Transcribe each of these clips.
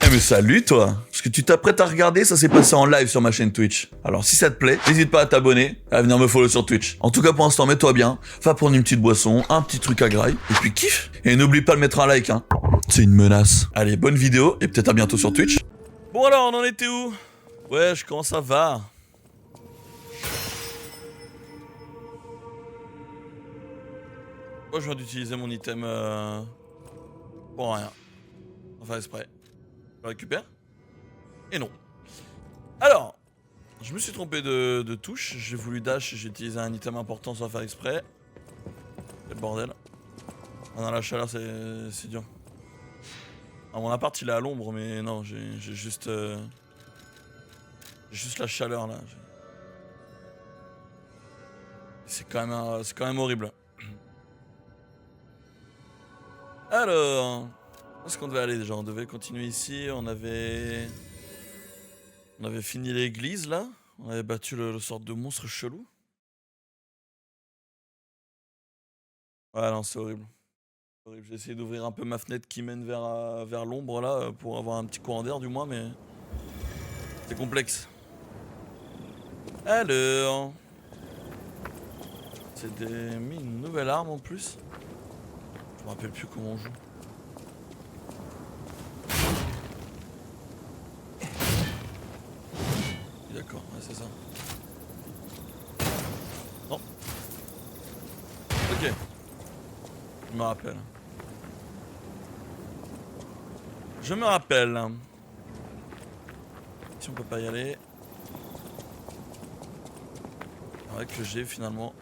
Eh mais salut toi. Ce que tu t'apprêtes à regarder, ça s'est passé en live sur ma chaîne Twitch. Alors si ça te plaît, n'hésite pas à t'abonner et à venir me follow sur Twitch. En tout cas pour l'instant, mets-toi bien, va prendre une petite boisson, un petit truc à graille, et puis kiffe. Et n'oublie pas de mettre un like, hein. C'est une menace. Allez, bonne vidéo, et peut-être à bientôt sur Twitch. Bon alors, on en était où? Ouais, comment ça va? Moi je viens d'utiliser mon item pour rien. Enfin exprès. Je le récupère. Et non. Alors, je me suis trompé de touche. J'ai voulu dash, j'ai utilisé un item important sans faire exprès. Quel bordel. Ah non, la chaleur c'est dur. Ah, mon appart il est à l'ombre, mais non, j'ai juste... J'ai juste la chaleur là. C'est quand même horrible. Alors, où est-ce qu'on devait aller déjà? On devait continuer ici, on avait fini l'église là. On avait battu le sorte de monstre chelou. Ouais non, c'est horrible. J'ai essayé d'ouvrir un peu ma fenêtre qui mène vers l'ombre là pour avoir un petit courant d'air du moins, mais c'est complexe. Alors, c'est mis une nouvelle arme en plus. Je me rappelle plus comment on joue. D'accord, ouais, c'est ça. Non. Ok. Je me rappelle. Je me rappelle. Si on peut pas y aller. Ouais, que j'ai finalement.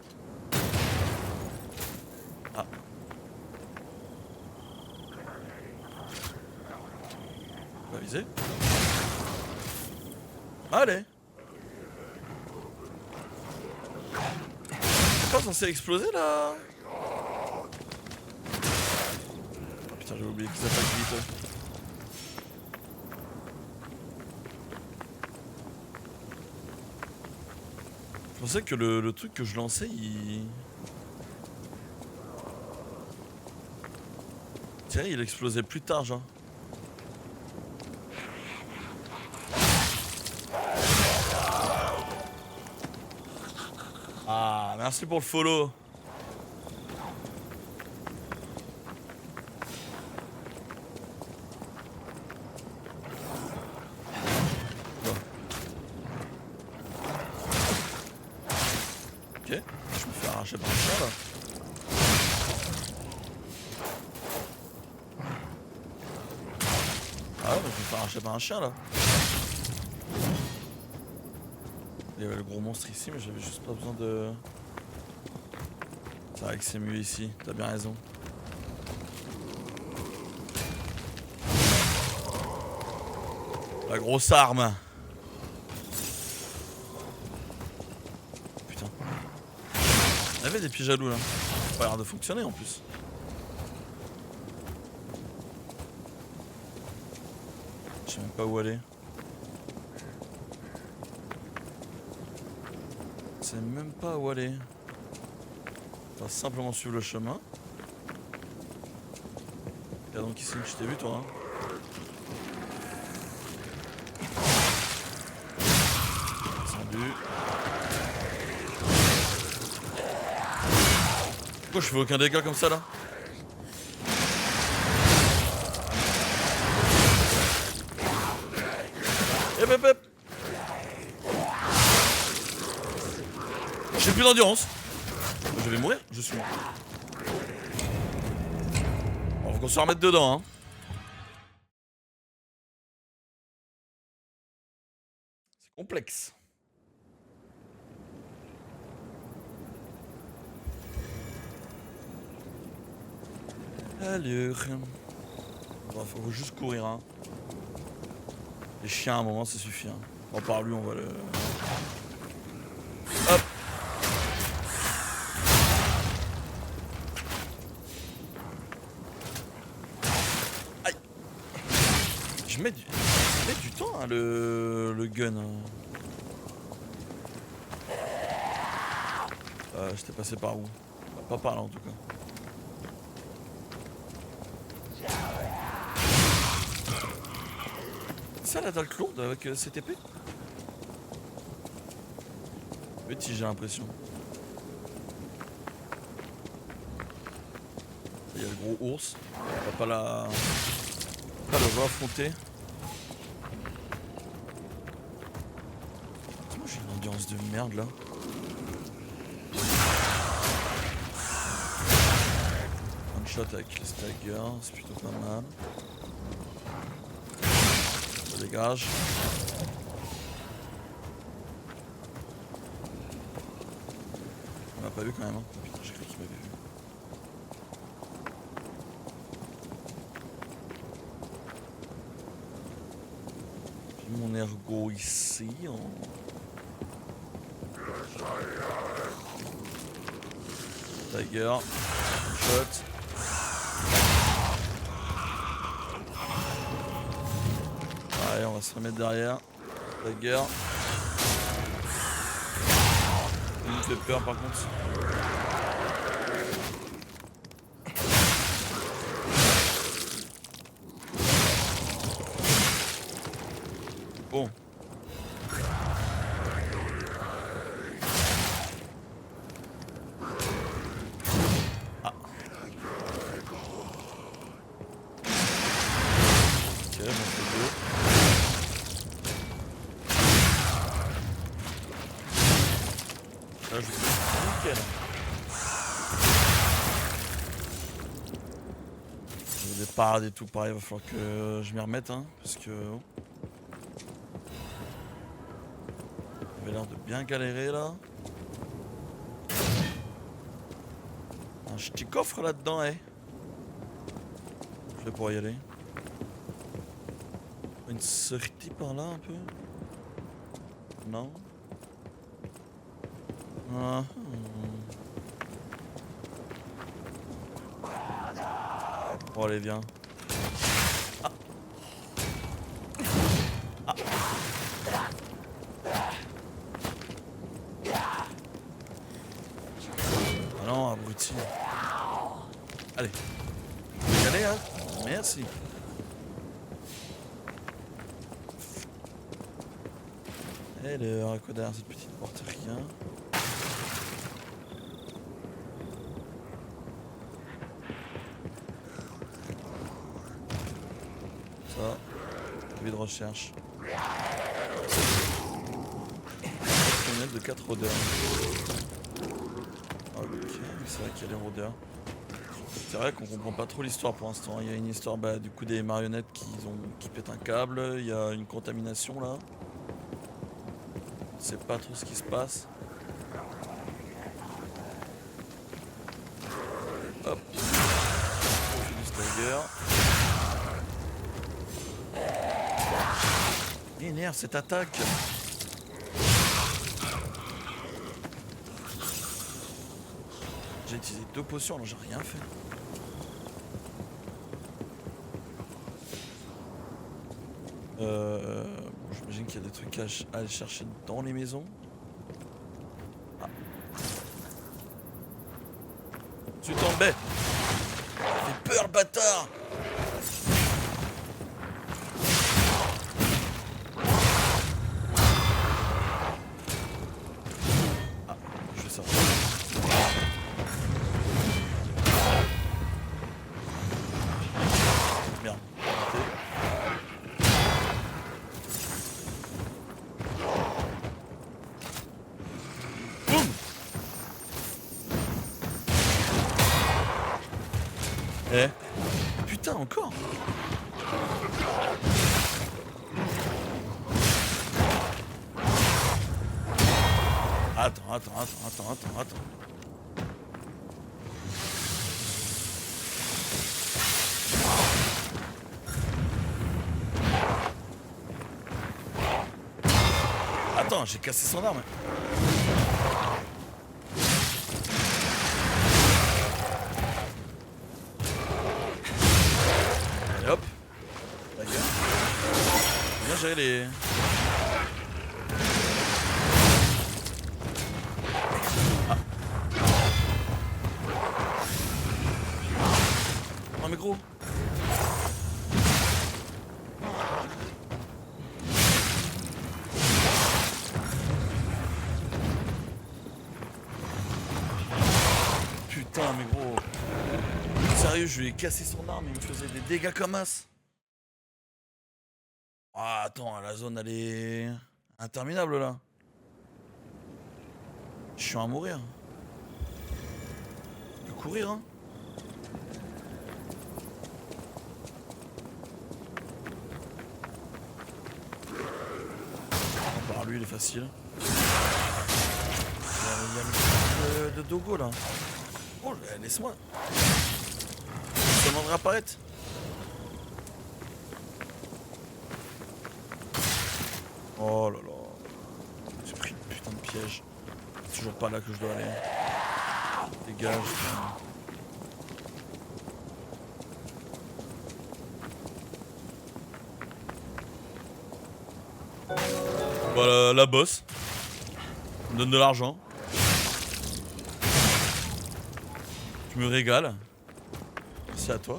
Ah. Pas viser. Allez. C'est pas censé exploser là? Oh, putain, j'ai oublié qu'ils attaquent vite. Je pensais que le truc que je lançais, tiens, il explosait plus tard, genre. Ah, merci pour le follow. Ok, je me fais arracher par un chien là. Ah ouais, je me fais arracher par un chien là. Il y avait le gros monstre ici, mais j'avais juste pas besoin de... C'est vrai que c'est mieux ici, t'as bien raison. La grosse arme. Putain. Il y avait des pieds jaloux là. Ça a pas l'air de fonctionner en plus. Je sais même pas où aller. Je sais même pas où aller. On va simplement suivre le chemin. Et donc ici, je t'ai vu toi hein. Descendu. Pourquoi je fais aucun dégât comme ça là? Hep hep hep. J'ai plus d'endurance. Je vais mourir, je suis mort. Bon, faut qu'on se remette dedans hein. C'est complexe. Allez. Bon, faut juste courir hein. Les chiens à un moment ça suffit hein. Bon, par lui on va le... Hop. Aïe. Je mets du temps hein, le gun hein. J'étais passé par où? Pas par là en tout cas. ça la dalle lourde avec cette épée? Petit, j'ai l'impression. Il y a le gros ours. On va pas le re-affronter. Moi j'ai une ambiance de merde là. One shot avec les Stagger, c'est plutôt pas mal. Ça dégage. On m'a pas vu quand même. Hein. Putain, j'ai cru qu'il m'avait vu. J'ai mon ergot ici. Tiger. One shot. Allez, on va se remettre derrière. Tiger. Il me fait peur par contre. Bon. Ah. Ok, bon, c'est beau. Là, je vais nickel. Des parades et tout, pareil, il va falloir que je m'y remette, hein, parce que... Il avait l'air de bien galérer, là. Un petit coffre, là-dedans, eh. Je vais pouvoir y aller. Une sortie par là, un peu. Non. Ah. Oh, allez, viens. Ah. Ah. Ah non, abruti. Allez. Je vais y aller, hein. Merci. Et le à quoi derrière cette petite porte, rien. Ça. Avis de recherche. Fenêtre de 4 odeurs. Ok, c'est vrai qu'il y a des rôdeurs. C'est vrai qu'on comprend pas trop l'histoire pour l'instant. Il y a une histoire du coup des marionnettes qui pètent un câble. Il y a une contamination là. On sait pas trop ce qui se passe. Hop. On fait du stagger. Énerve cette attaque. J'ai utilisé 2 potions alors j'ai rien fait. J'imagine qu'il y a des trucs à aller chercher dans les maisons. Ah. Je suis tombé. Il fait peur le bâtard. Ah, je vais sortir. Merde. Eh. Putain, encore. Attends. Attends, j'ai cassé son arme. Allez hop. La gueule. Bien géré les... Ah. Non mais gros. putain, mais gros. Sérieux, je lui ai cassé son arme, il me faisait des dégâts comme as. Ah, attends, la zone elle est interminable là. Je suis à mourir. Je peux courir, hein. Par lui, il est facile. Il y a le truc de Dogo là. Oh, laisse-moi. Ça demande de réapparaître. Oh là là. J'ai pris le putain de piège. C'est toujours pas là que je dois aller. Dégage. Voilà la bosse. On me donne de l'argent. Tu me régales. Merci à toi.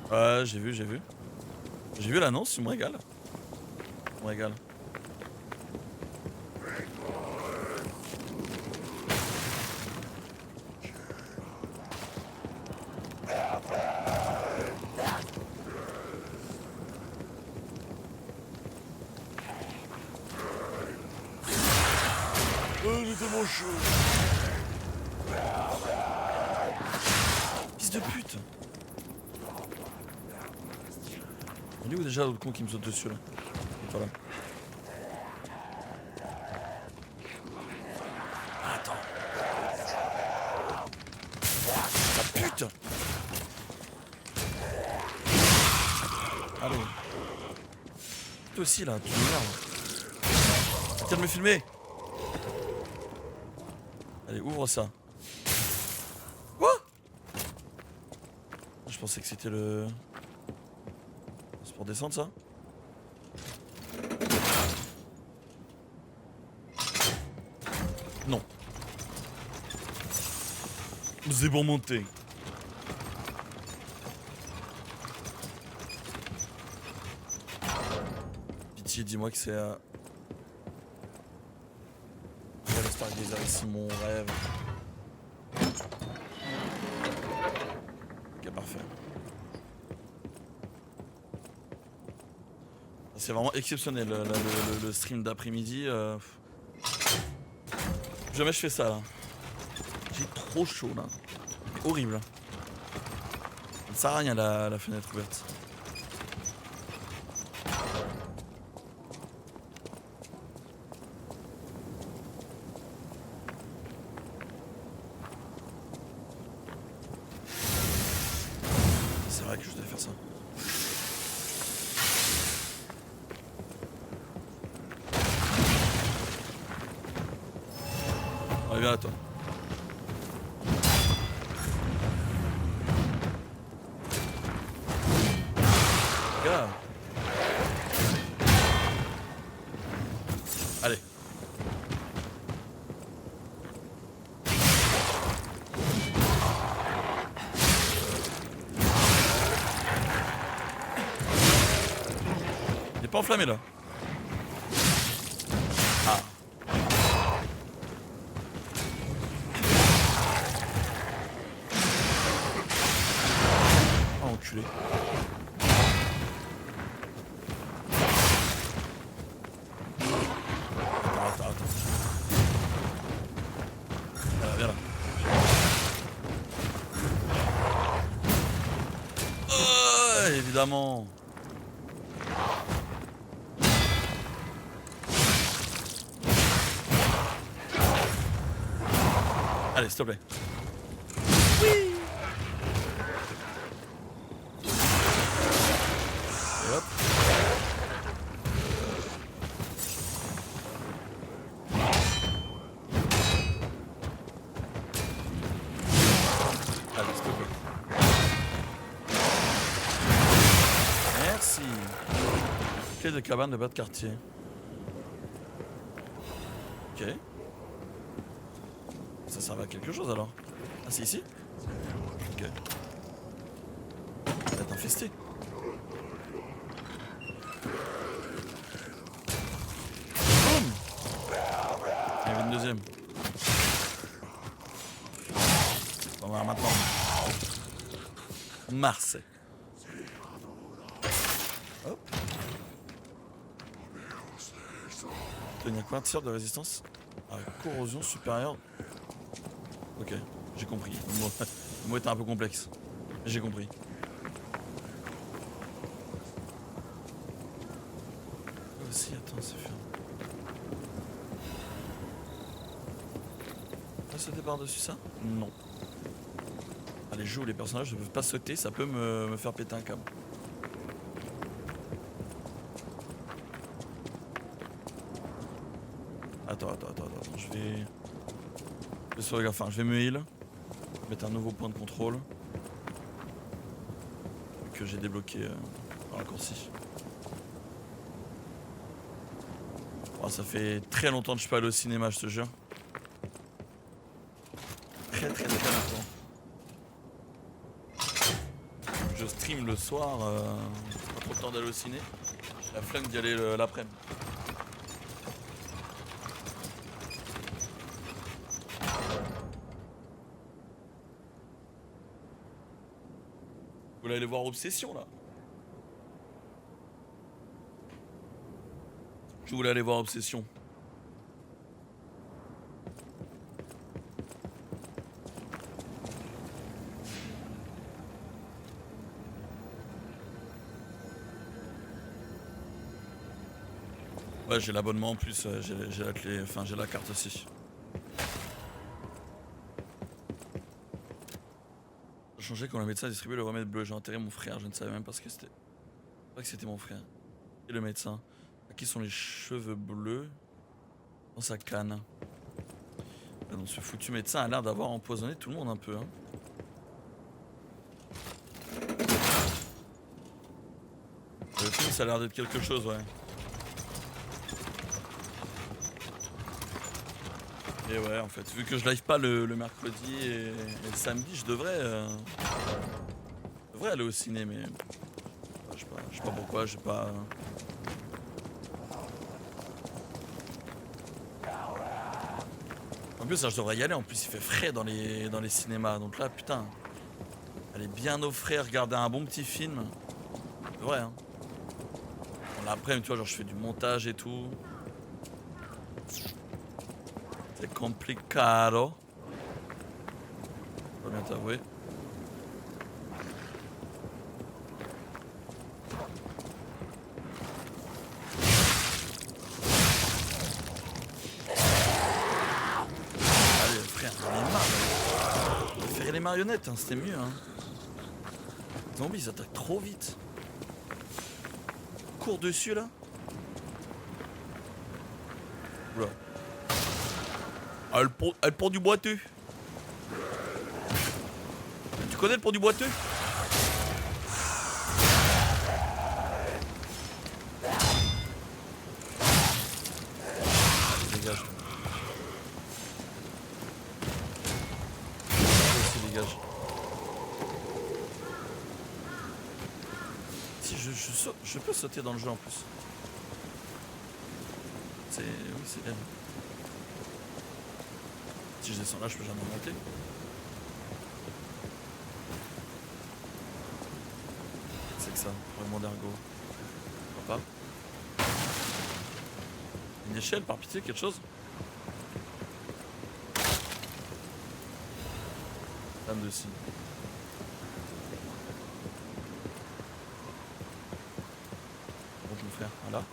Ouais, j'ai vu. J'ai vu l'annonce, tu me régales. Tu me régales. Oh, j'étais mon chaud. Fils de pute. On est où déjà l'autre con qui me saute dessus là? Voilà. Attends. Ah putain. Allez. Toi aussi là, tu m'énerves. Arrête de me filmer. Allez, ouvre ça. Quoi? Je pensais que c'était le... C'est pour descendre ça? Non. C'est pour monter. Pitié, dis-moi que c'est à... Le Stargazer ici, mon rêve. Ok, parfait. C'est vraiment exceptionnel le stream d'après-midi. Jamais je fais ça là. J'ai trop chaud là. C'est horrible. Ça ne sert à rien la fenêtre ouverte. C'est vrai que je devais faire ça. Allez, viens là toi. Gars. Allez. Il est pas enflammé là. Ah. Oh enculé. Attends. Viens là. Oh, évidemment. Allez, s'il te plaît. Oui. Et hop. Allez, s'il te plaît. Merci. Clé de cabane de bas de quartier. Ok. Ça servait à quelque chose alors. Ah, c'est ici? Ok. Ça va être infesté. Boum! Il y avait une deuxième. On va voir maintenant. Mars. Hop. Tenir combien de tirs de résistance à corrosion supérieure? Ok, j'ai compris. Le mot était un peu complexe. J'ai compris. Aussi, attends, c'est fermé. On peut sauter par-dessus ça? Non. Ah, les jeux où les personnages ne peuvent pas sauter, ça peut me faire péter un câble. Attends, je vais... Enfin, je vais me heal. Mettre un nouveau point de contrôle. Que j'ai débloqué un raccourci. Oh, ça fait très longtemps que je suis pas allé au cinéma, je te jure. Très longtemps. Je stream le soir, pas trop le temps d'aller au ciné. J'ai la flemme d'y aller l'après-midi. Vous voulez aller voir Obsession là? Je voulais aller voir Obsession. Ouais, j'ai l'abonnement en plus, j'ai la clé, enfin j'ai la carte aussi. Changer quand le médecin a distribué le remède bleu. J'ai enterré mon frère, je ne savais même pas ce que c'était. Pas que c'était mon frère. Et le médecin. À qui sont les cheveux bleus dans sa canne? Ah non, ce foutu médecin a l'air d'avoir empoisonné tout le monde un peu. Hein. Le film, ça a l'air d'être quelque chose, ouais. Et ouais, en fait, vu que je live pas le mercredi et le samedi, je devrais aller au ciné, mais je sais pas pourquoi, j'ai pas. En plus, ça, je devrais y aller. En plus, il fait frais dans les cinémas, donc là, putain, aller bien au frais, regarder un bon petit film, c'est vrai. Hein. Bon, après, tu vois, genre, je fais du montage et tout. C'est complicado. Faut bien t'avouer. Allez, frère, j'en ai marre. Je préférais les marionnettes, hein, c'était mieux. Hein. Les zombies, ils attaquent trop vite. Cours dessus, là. Oula. Ah, le pont du boiteux. Tu connais le pont du boiteux? Allez, dégage. Allez, dégage. Si je peux sauter dans le jeu en plus. Oui, c'est elle. Si je descends là, je peux jamais monter. C'est que ça, vraiment d'ergo. Pourquoi pas? Une échelle, par pitié, quelque chose? Dame de scie. Monte mon frère, voilà.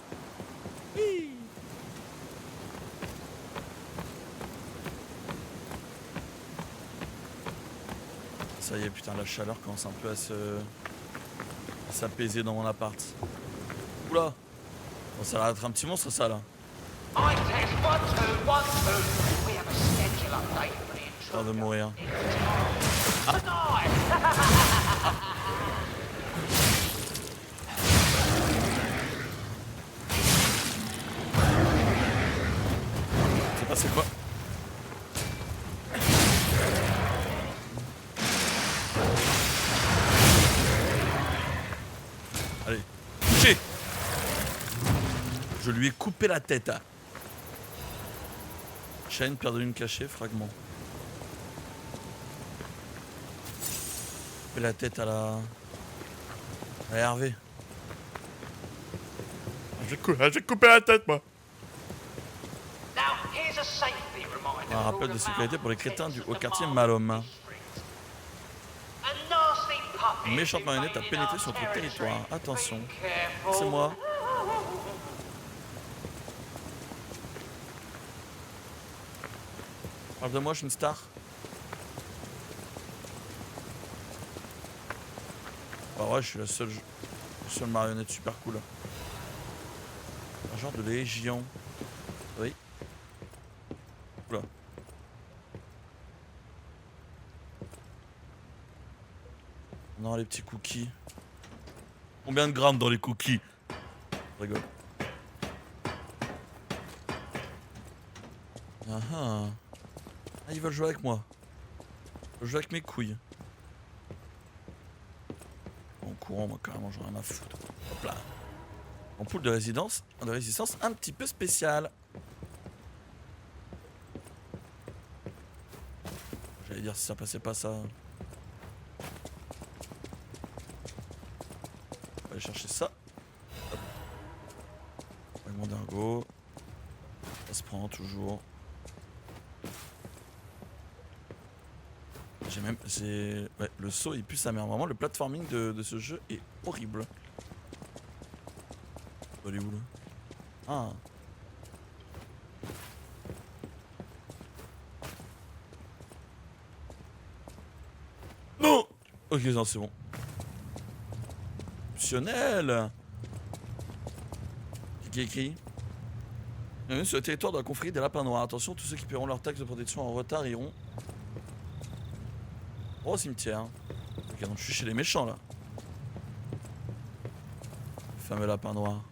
Oui. Ça y est, putain, la chaleur commence un peu à s'apaiser dans mon appart. Oula! Bon, ça va être un petit monstre, ça, là. Peur de mourir. Ah. C'est passé quoi? Je lui ai coupé la tête. Chaîne, pierre de lune cachée, fragment. Couper la tête à la Hervé. J'ai coupé la tête, moi. Un rappel de sécurité pour les crétins au quartier Malhomme. Une méchante marionnette a pénétré sur notre territoire. Attention. C'est moi. Parle de moi, je suis une star. Bah ouais, je suis la seule marionnette super cool. Un genre de légion. Oui. Oula. Non, les petits cookies. Combien de grammes dans les cookies? Je rigole. Ah ah. Ah, ils veulent jouer avec moi. Ils veulent jouer avec mes couilles. En courant, moi, carrément, j'en ai rien à foutre. Hop là. Ampoule de résistance un petit peu spéciale. J'allais dire si ça passait pas ça. On va aller chercher ça. Hop. Fragment d'ergot. Ça se prend toujours. Ouais, le saut il pue sa mère. Vraiment, le platforming de ce jeu est horrible. Elle est où là? Ah. Non. Ok, non, c'est bon. Optionnel. Qui écrit? Bienvenue sur le territoire de la confrérie des lapins noirs. Attention, tous ceux qui paieront leur taxe de protection en retard iront au cimetière. Ok, donc je suis chez les méchants là. Le fameux lapin noir.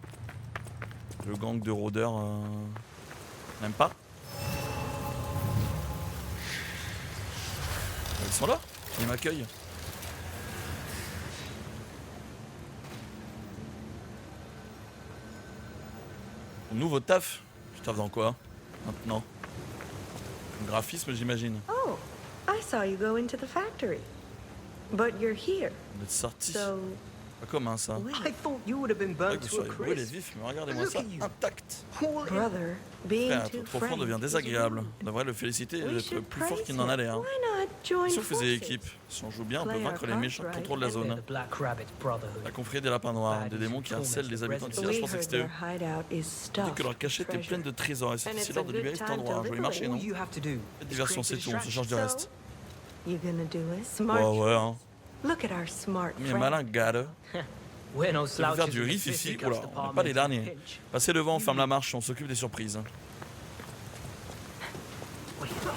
Le gang de rôdeurs. Même pas. Ils sont là. Ils m'accueillent. Nouveau taf. Je taffe dans quoi maintenant? Graphisme, j'imagine. Oh, I saw you go into the factory. But you're here. Vous êtes sorti. So, Pas commun ça. I thought you would have been C'est vrai burnt que vous to a soyez brûlés crisp. vifs, mais regardez-moi ça, intact. brother, being Frère, too trop fort frank devient is désagréable. rude. On devrait le féliciter We d'être should plus fort praise qu'il n'en a him. l'air. Why not join Si on faisait forces? équipe, si on joue bien, on peut Play vaincre our les méchants cards qui contrôlent la right zone. and The Black Rabbit Brotherhood. La confrérie des lapins noirs, des démons qui harcèlent les habitants d'ici. Là, We je pensais que heard c'était their eux. hideout is Dit stuffed que leur cachette est treasure. pleine de trésors et c'est And c'est it's l'heure a de good libérer cet time to endroit. Un joli liberate. marché, All non? you have to do Faites is diversion, create c'est a tout, on se charge du distraction. reste. You gonna do it? Smart Ouais, ouais, choice. hein. Look at our smart Mais friend. malin, gars. We're no Ça veut faire slouches du in the riff ici, fisticuffs oula, on n'est department pas les in a derniers. pinch. Passez devant, on ferme la marche, on s'occupe des surprises. Wait, not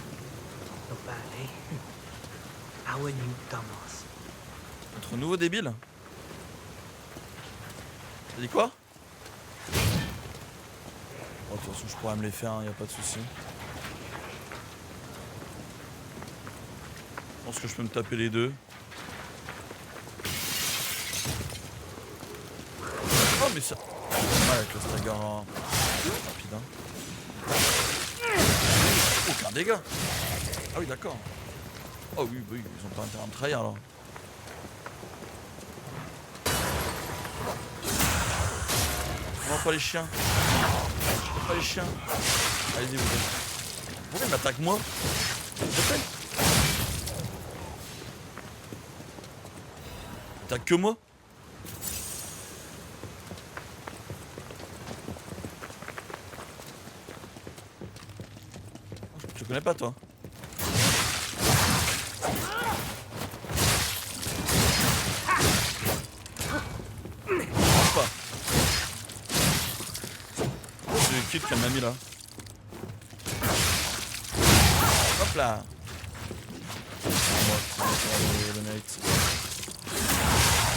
bad, eh? Our new dumbass. Notre nouveau débile. T'as dit quoi? Oh, de toute façon, je pourrais me les faire, y a pas de souci. Je pense que je peux me taper les deux. Oh, mais ça. Ouais, avec le stagger rapide. Hein. Aucun dégât. Ah oui, d'accord. Oh oui, oui, ils ont pas intérêt à me trahir alors. Non, pas les chiens. Pas les chiens. Allez-y, vous deux. Pourquoi il m'attaque moi? S'il te plaît. Il attaque que moi? Je te connais pas, toi. Pas. C'est le kit qu'elle m'a mis là. Hop là. Moi, le mérite.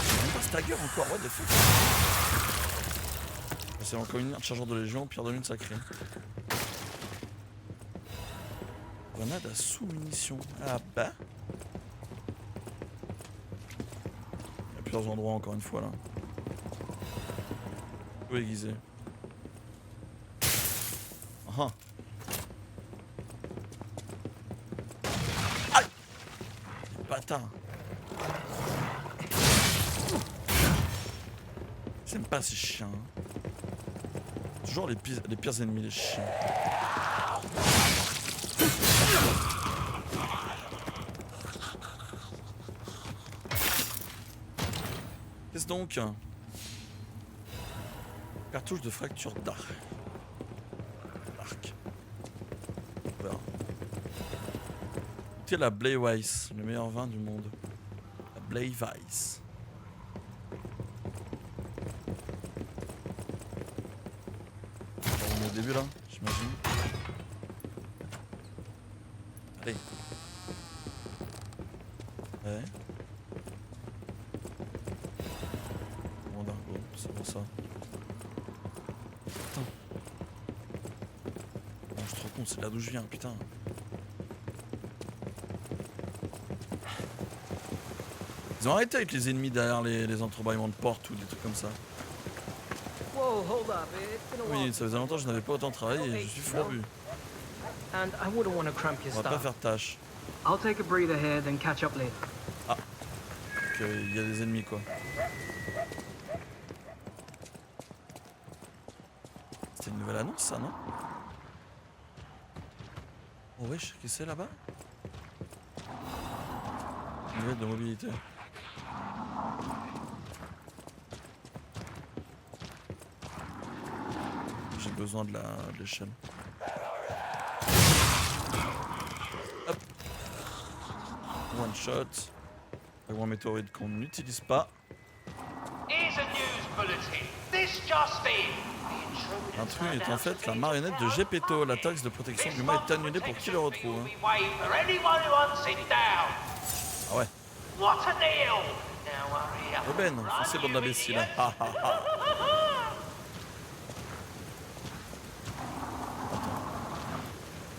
J'ai même pas stagger encore, what the fuck. C'est encore une chargeur de légion, pierre de lune sacrée. Grenade à sous-munitions. Ah bah. Il y a plusieurs endroits encore une fois là. Peu aiguisé. ah. Aïe! Bâtard. J'aime pas ces chiens. Toujours les pires ennemis, les chiens. Qu'est-ce donc? Cartouche de fracture d'arc. On verra. Goûtez la Bleiweiss, le meilleur vin du monde. La Bleiweiss. On est au début là, j'imagine. Allez. Ouais. Bon, d'argot, c'est pour ça. Putain. Non, je suis trop con, c'est là d'où je viens, putain. Ils ont arrêté avec les ennemis derrière les entrebâillements de porte ou des trucs comme ça. Whoa, hold up. It's been a while. Oui, ça faisait longtemps que je n'avais pas autant travaillé et je suis fourbu. And I wouldn't want to cramp your On va pas stuff. faire tâche. I'll take a breather here, then catch up later. Donc, il y a des ennemis quoi. C'était une nouvelle annonce ça, non? Oh wesh, qu'est-ce que c'est là-bas? Nouvelle de mobilité. J'ai besoin de l'échelle. Hop. One shot. Fragment météorite qu'on n'utilise pas. Here's a news bulletin. This just in. The intruder L'intrus est en turned out fait to la be marionnette de Trump. Gepetto. La taxe de protection de l'humain est annulée pour qui le retrouve. Hein. Will be waived for anyone who wants it down. Ah ouais. What a deal! Now hurry up. Aubaine, Run, foncez bande you d'imbéciles. idiot. Ah ah ah.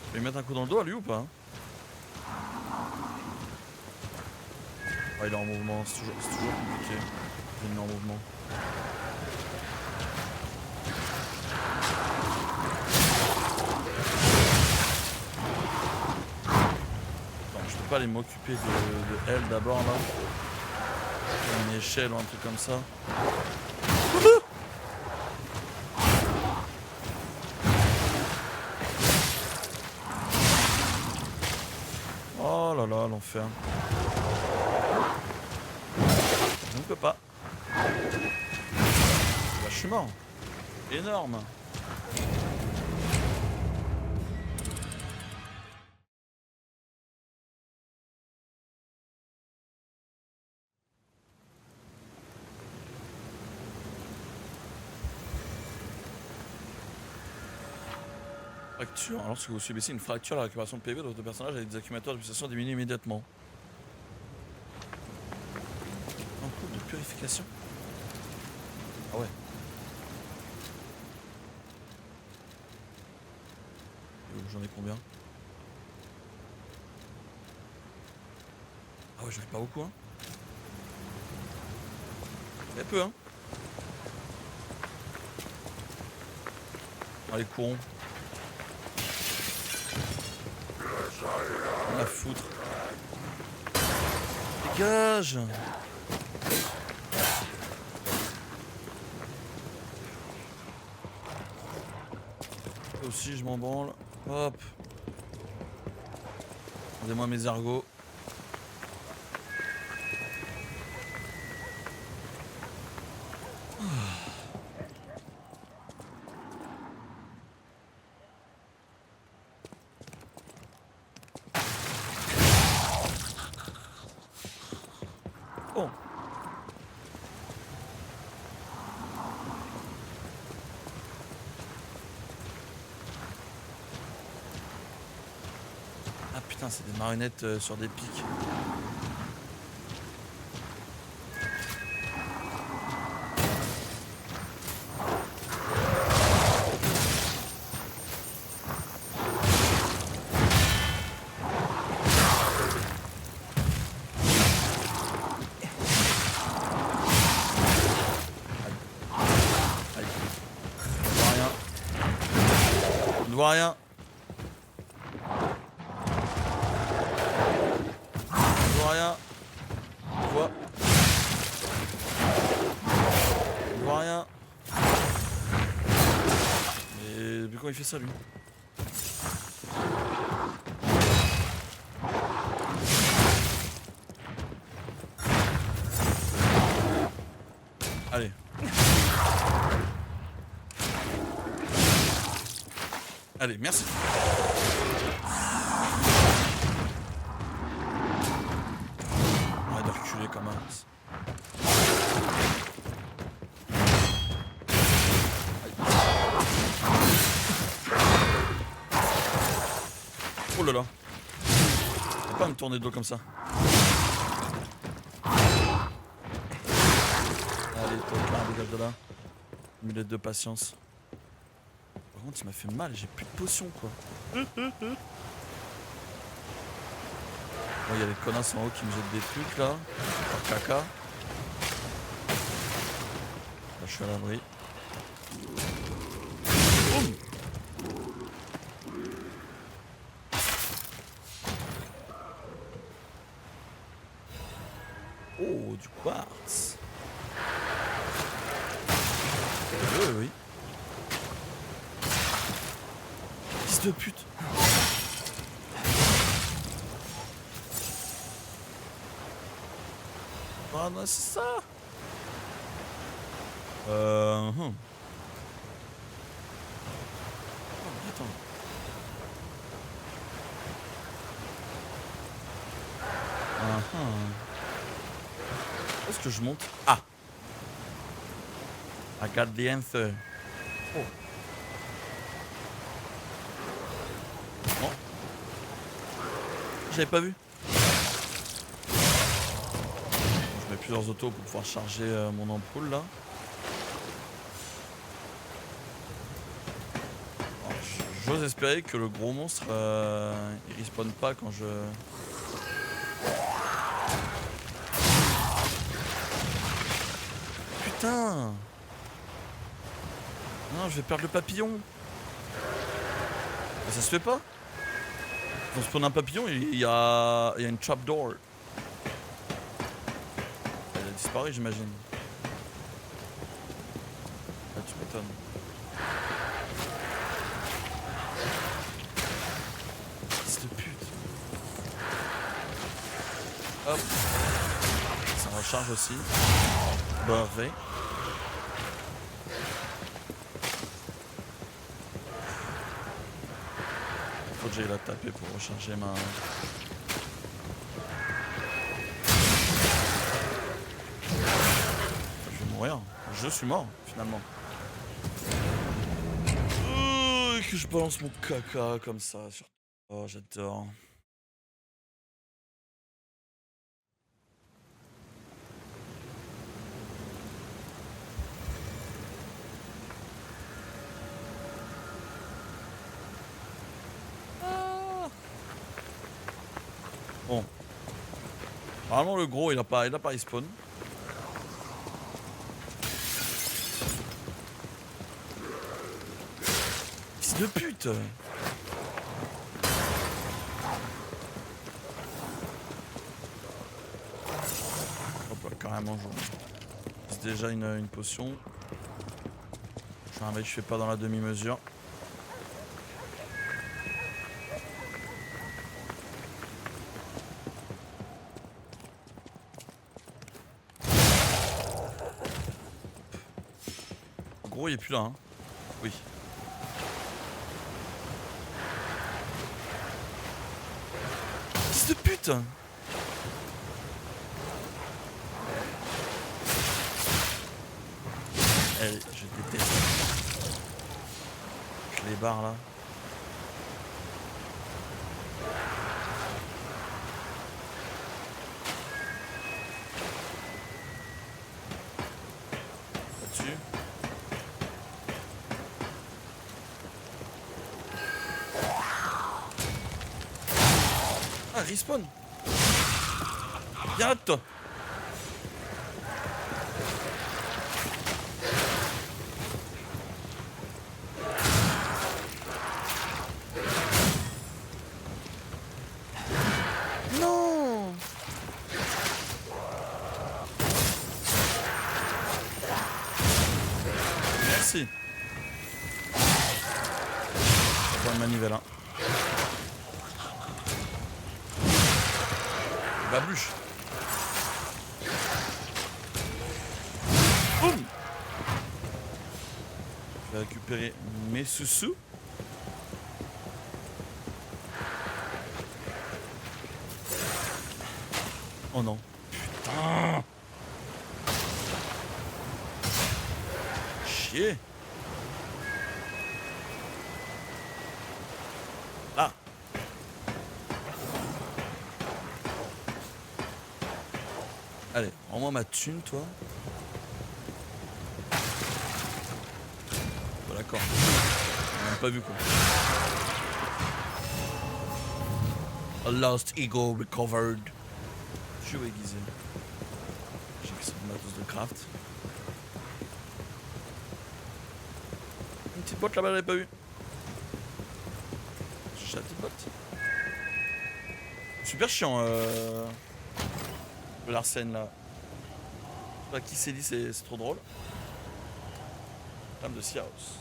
Je vais lui mettre un coup dans le dos à lui ou pas hein? Ah, il est en mouvement, c'est toujours compliqué. Il est en mouvement. Attends, je peux pas aller m'occuper de elle d'abord là. Une échelle ou un truc comme ça. Oh là là, l'enfer. Je ne peux pas. Bah, je suis mort. Énorme. Fracture. Lorsque vous subissez une fracture, la récupération de PV de votre personnage avec des accumulateurs de pulsation diminue immédiatement. Un coup de purification. Ah ouais. J'en ai combien? Ah ouais, j'en ai pas beaucoup hein. Très peu hein. Allez, courons. La foutre. Dégage. Et aussi je m'en branle. Hop. Rendez-moi mes ergots. Bon. Ah putain, c'est des marionnettes sur des pics. vois rien. Je vois rien. Je vois. Je vois rien. Mais depuis quand il fait ça lui? Allez. Allez, merci. Arrête de reculer comme un... Oh là là. Je peux pas me tourner de dos comme ça. Allez, toi, dégage de là. Minute de patience. Par contre, il m'a fait mal, j'ai plus de potions quoi. Bon, il y a les connasses en haut qui me jettent des trucs là. Par caca. Là, je suis à l'abri. Boum. Oh, du quartz. Oui, oui. Fils de pute. Ah non, c'est ça. Oh, attends. Où est-ce que je monte? Ah. I got the answer. Oh. Non. J'avais pas vu. Je mets plusieurs autos pour pouvoir charger mon ampoule là. J'ose espérer que le gros monstre il respawn pas quand je... Putain! Non, je vais perdre le papillon. Mais ça se fait pas. Quand on spawn un papillon, il y a une trapdoor. Elle a disparu, j'imagine. Ah, tu m'étonnes. Fils de pute. Hop. Ça recharge aussi. Parfait. Faut que j'aille la taper pour recharger ma... Je vais mourir. Je suis mort, finalement. Que je balance mon caca comme ça. Oh, j'adore. Bon. Normalement le gros il a pas respawn. Fils de pute. Hop là, carrément c'est déjà une potion. Je suis un mec, je fais pas dans la demi-mesure. Il est plus là, hein. Oui. Fils de pute. Allez, je déteste. Les barres là. Là-dessus. Ah, respawn. Viens là, toi. sur la manivelle. Hein. Babluche. Boum. Je vais récupérer mes sous-sous. Oh non. Putain. Chier. Là. Allez, rends-moi ma thune, toi. Bon, d'accord. On n'a pas vu quoi. A lost ego recovered. Je suis aiguisé. J'ai que ça de matos de craft. Une petite botte là-bas, j'avais pas vu. J'ai la petite botte. Super chiant, le Larsen là. Je sais pas qui s'est dit, c'est trop drôle. Dame de Sea House.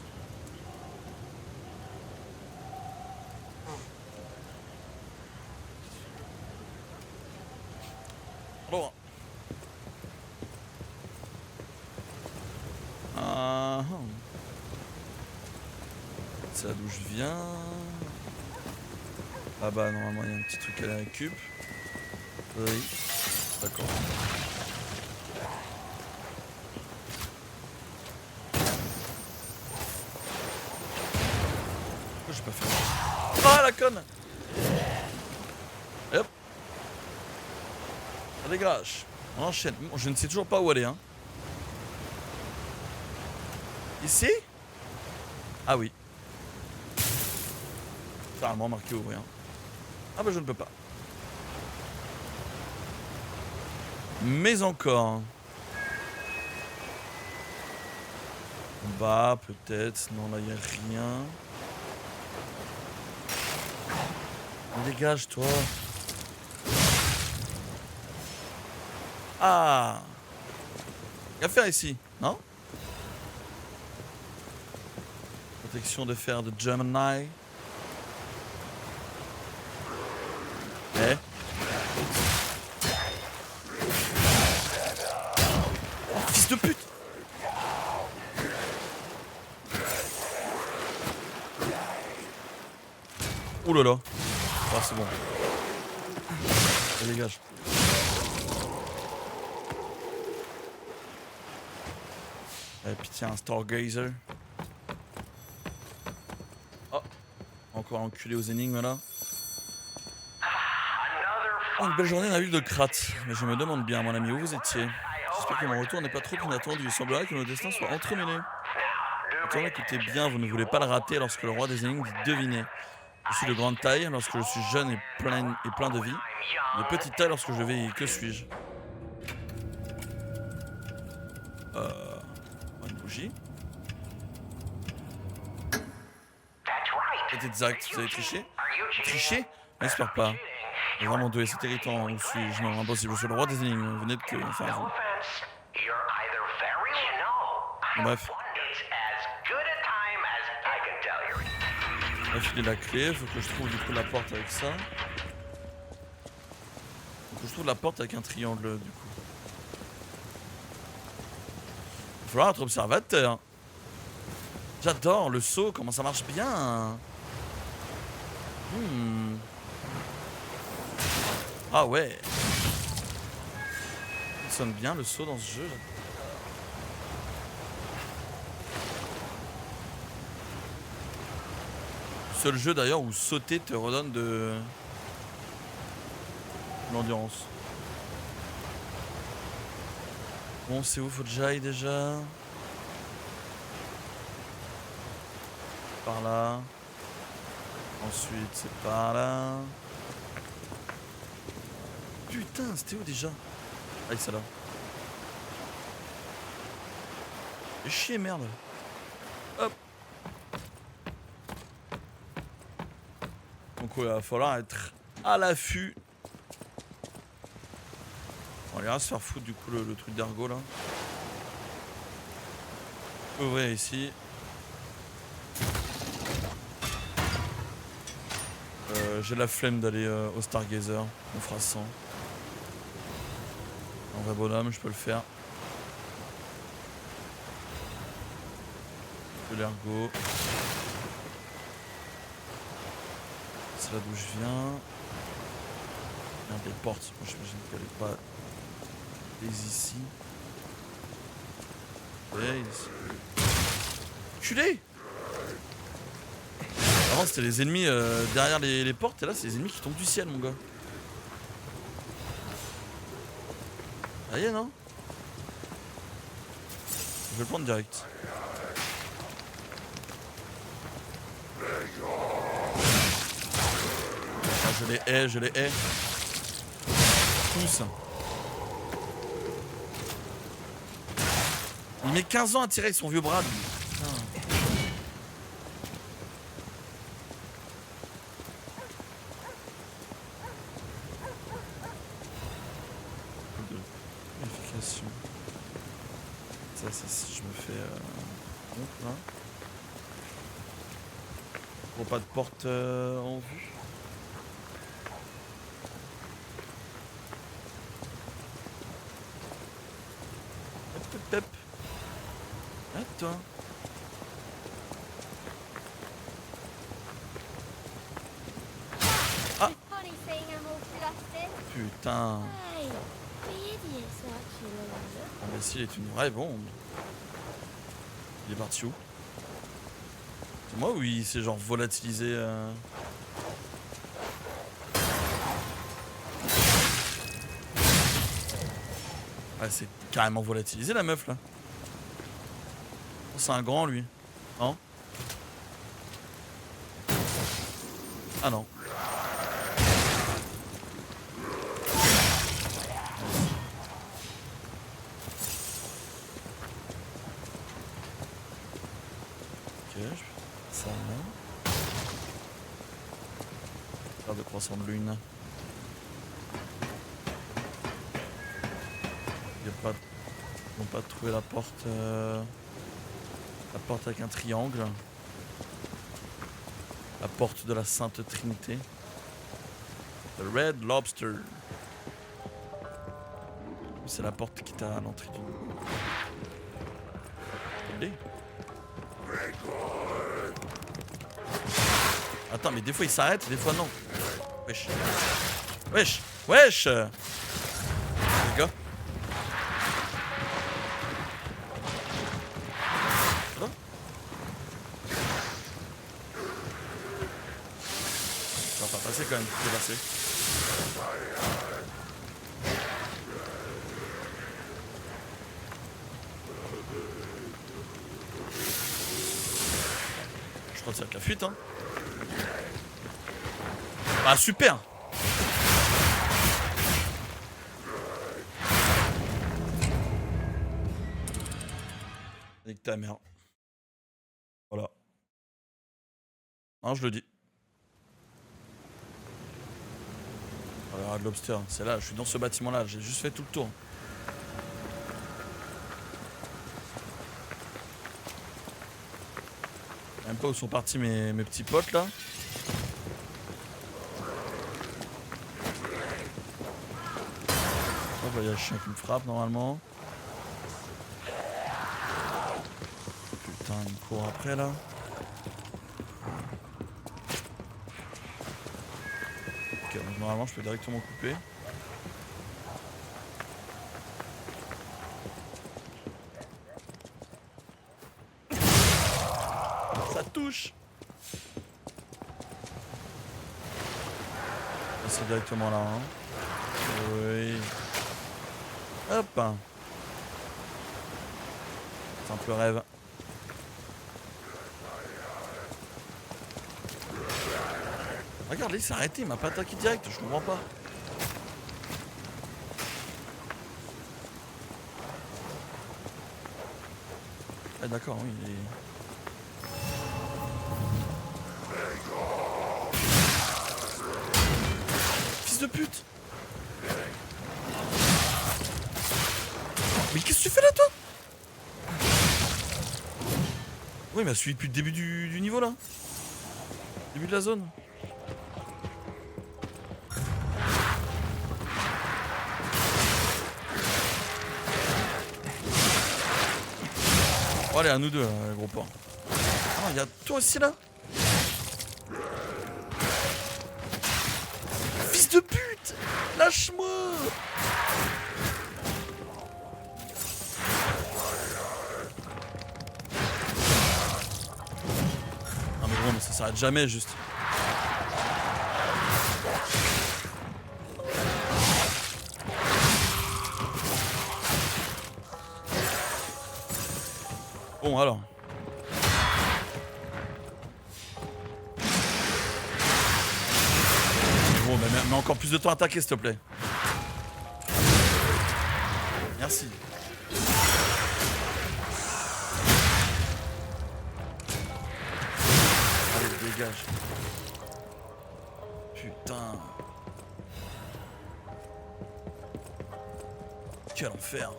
Alors. C'est là d'où je viens. Ah bah normalement il y a un petit truc à la récup. Oui. D'accord. Pourquoi j'ai pas fait? Ah la conne! Et hop! Ça dégage. On enchaîne. Je ne sais toujours pas où aller. Hein. Ici? Ah oui. Carrément marqué ouvrir. Ah bah je ne peux pas. Mais encore. En bas peut-être. Non là il n'y a rien. Dégage toi. Ah. Qu'à faire ici, non? Protection de fer de Gemini. Eh? Oh, fils de pute! Ouh là là. Ah, c'est bon. Allez, dégage. Et puis tiens, un Stargazer. Oh. Encore enculé aux énigmes là. Oh, une belle journée dans la ville de Krat. Mais je me demande bien, mon ami, où vous étiez? J'espère que mon retour n'est pas trop inattendu. Il semblerait que nos destins soient entremêlés. Attendez, écoutez bien, vous ne voulez pas le rater lorsque le roi des énigmes dit deviner. Je suis de grande taille lorsque je suis jeune et plein de vie. De petite taille lorsque je vieillis. Que suis-je? Une bougie. C'est exact, vous avez triché? Triché? J'espère pas. Vraiment doué, c'est irritant. Où suis-je? Non, impossible, je suis le roi des énigmes. Vous n'êtes que... Enfin, vous. Bref. On va filer la clé, faut que je trouve du coup la porte avec ça. Faut que je trouve la porte avec un triangle du coup. Il va falloir être observateur. J'adore le saut, comment ça marche bien. Ah ouais. Il sonne bien le saut dans ce jeu. Seul jeu d'ailleurs où sauter te redonne de l'endurance. Bon, c'est où faut que j'aille déjà? Par là. Ensuite, c'est par là. Putain, c'était où déjà? Ah, c'est là. Fais chier, merde. Hop. Donc il va falloir être à l'affût. On ira se faire foutre du coup le truc d'ergot là. Ouvrir ici. j'ai la flemme d'aller au Stargazer. On fera 100. En vrai bonhomme, je peux le faire. De l'ergot. C'est là d'où je viens. Il y a des portes. Moi j'imagine qu'elle est pas ici. Ouais, ici. Culé! Avant c'était les ennemis derrière les portes et là c'est les ennemis qui tombent du ciel mon gars. Ah y est non? Je vais le prendre direct. Ah, je les hais. Tous. Il met 15 ans à tirer avec son vieux bras lui. Ça c'est si je me fais compte là. Bon, pas de porte en vue. Hop. Attends. Ah putain. Imbécile est une vraie bombe. Il est parti où? C'est moi ou il s'est genre volatilisé Ouais, c'est carrément volatilisé la meuf là. C'est un grand lui. Non? Ah non. Ok, je vais faire ça là. Faire de croissant de lune. Il n'y a pas. Ils n'ont pas trouvé la porte. La porte avec un triangle. La porte de la Sainte Trinité. The Red Lobster. C'est la porte qui est à l'entrée du. Allez. Attends, mais des fois il s'arrête, des fois non. Wesh. Wesh. Wesh. Les gars. Ça va pas passer quand même, c'est passé. Je crois que ça va être la fuite hein. Ah super. Nique ta mère. Voilà. Non, je le dis. Alors, Red Lobster, c'est là, je suis dans ce bâtiment là, j'ai juste fait tout le tour. Même pas où sont partis mes petits potes là. Oh bah il y a le chien qui me frappe normalement. Putain il me court après là. Ok donc normalement je peux directement couper. Ça touche. C'est directement là hein. Oui. Hop. Simple rêve. Regarde, il s'est arrêté, il m'a pas attaqué direct, je comprends pas. Ah d'accord, oui, il est... Fils de pute. Mais qu'est-ce que tu fais là toi? Oui il m'a suivi depuis le début du niveau là. Début de la zone. Oh, allez, à nous deux, là, gros porc. Ah, il y a toi aussi là. Fils de pute! Lâche-moi! Ah mais gros, mais ça s'arrête jamais juste. Bon alors. Bon, mais encore plus de temps à attaquer s'il te plaît. Merci. Allez, dégage. Putain. Quel enfer.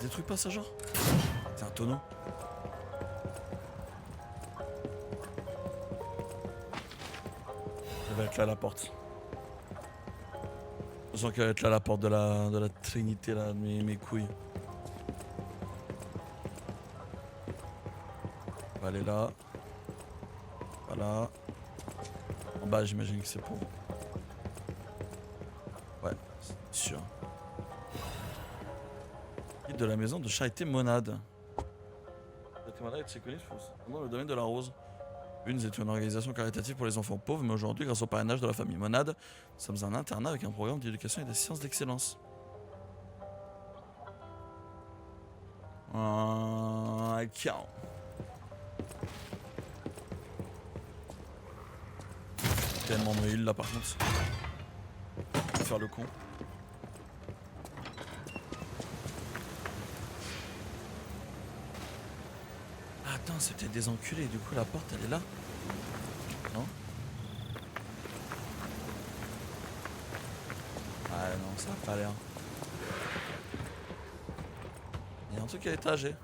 Détruis pas ça genre. C'est un tonneau. Elle va être là la porte. Je sens qu'elle va être là la porte de la trinité là, de mes couilles. On va aller là. Voilà. En bas j'imagine que c'est pour. Ouais, c'est sûr. Guide de la maison de charité Monade. Charité Monade est connue dans le domaine de la rose. Une est une organisation caritative pour les enfants pauvres, mais aujourd'hui, grâce au parrainage de la famille Monade, nous sommes un internat avec un programme d'éducation et d'assistance d'excellence. Tellement de heal là par contre. Je vais faire le con. Attends, c'est peut-être des enculés, du coup la porte elle est là. Non? Ah non, ça a pas l'air. Il y a un truc à étager.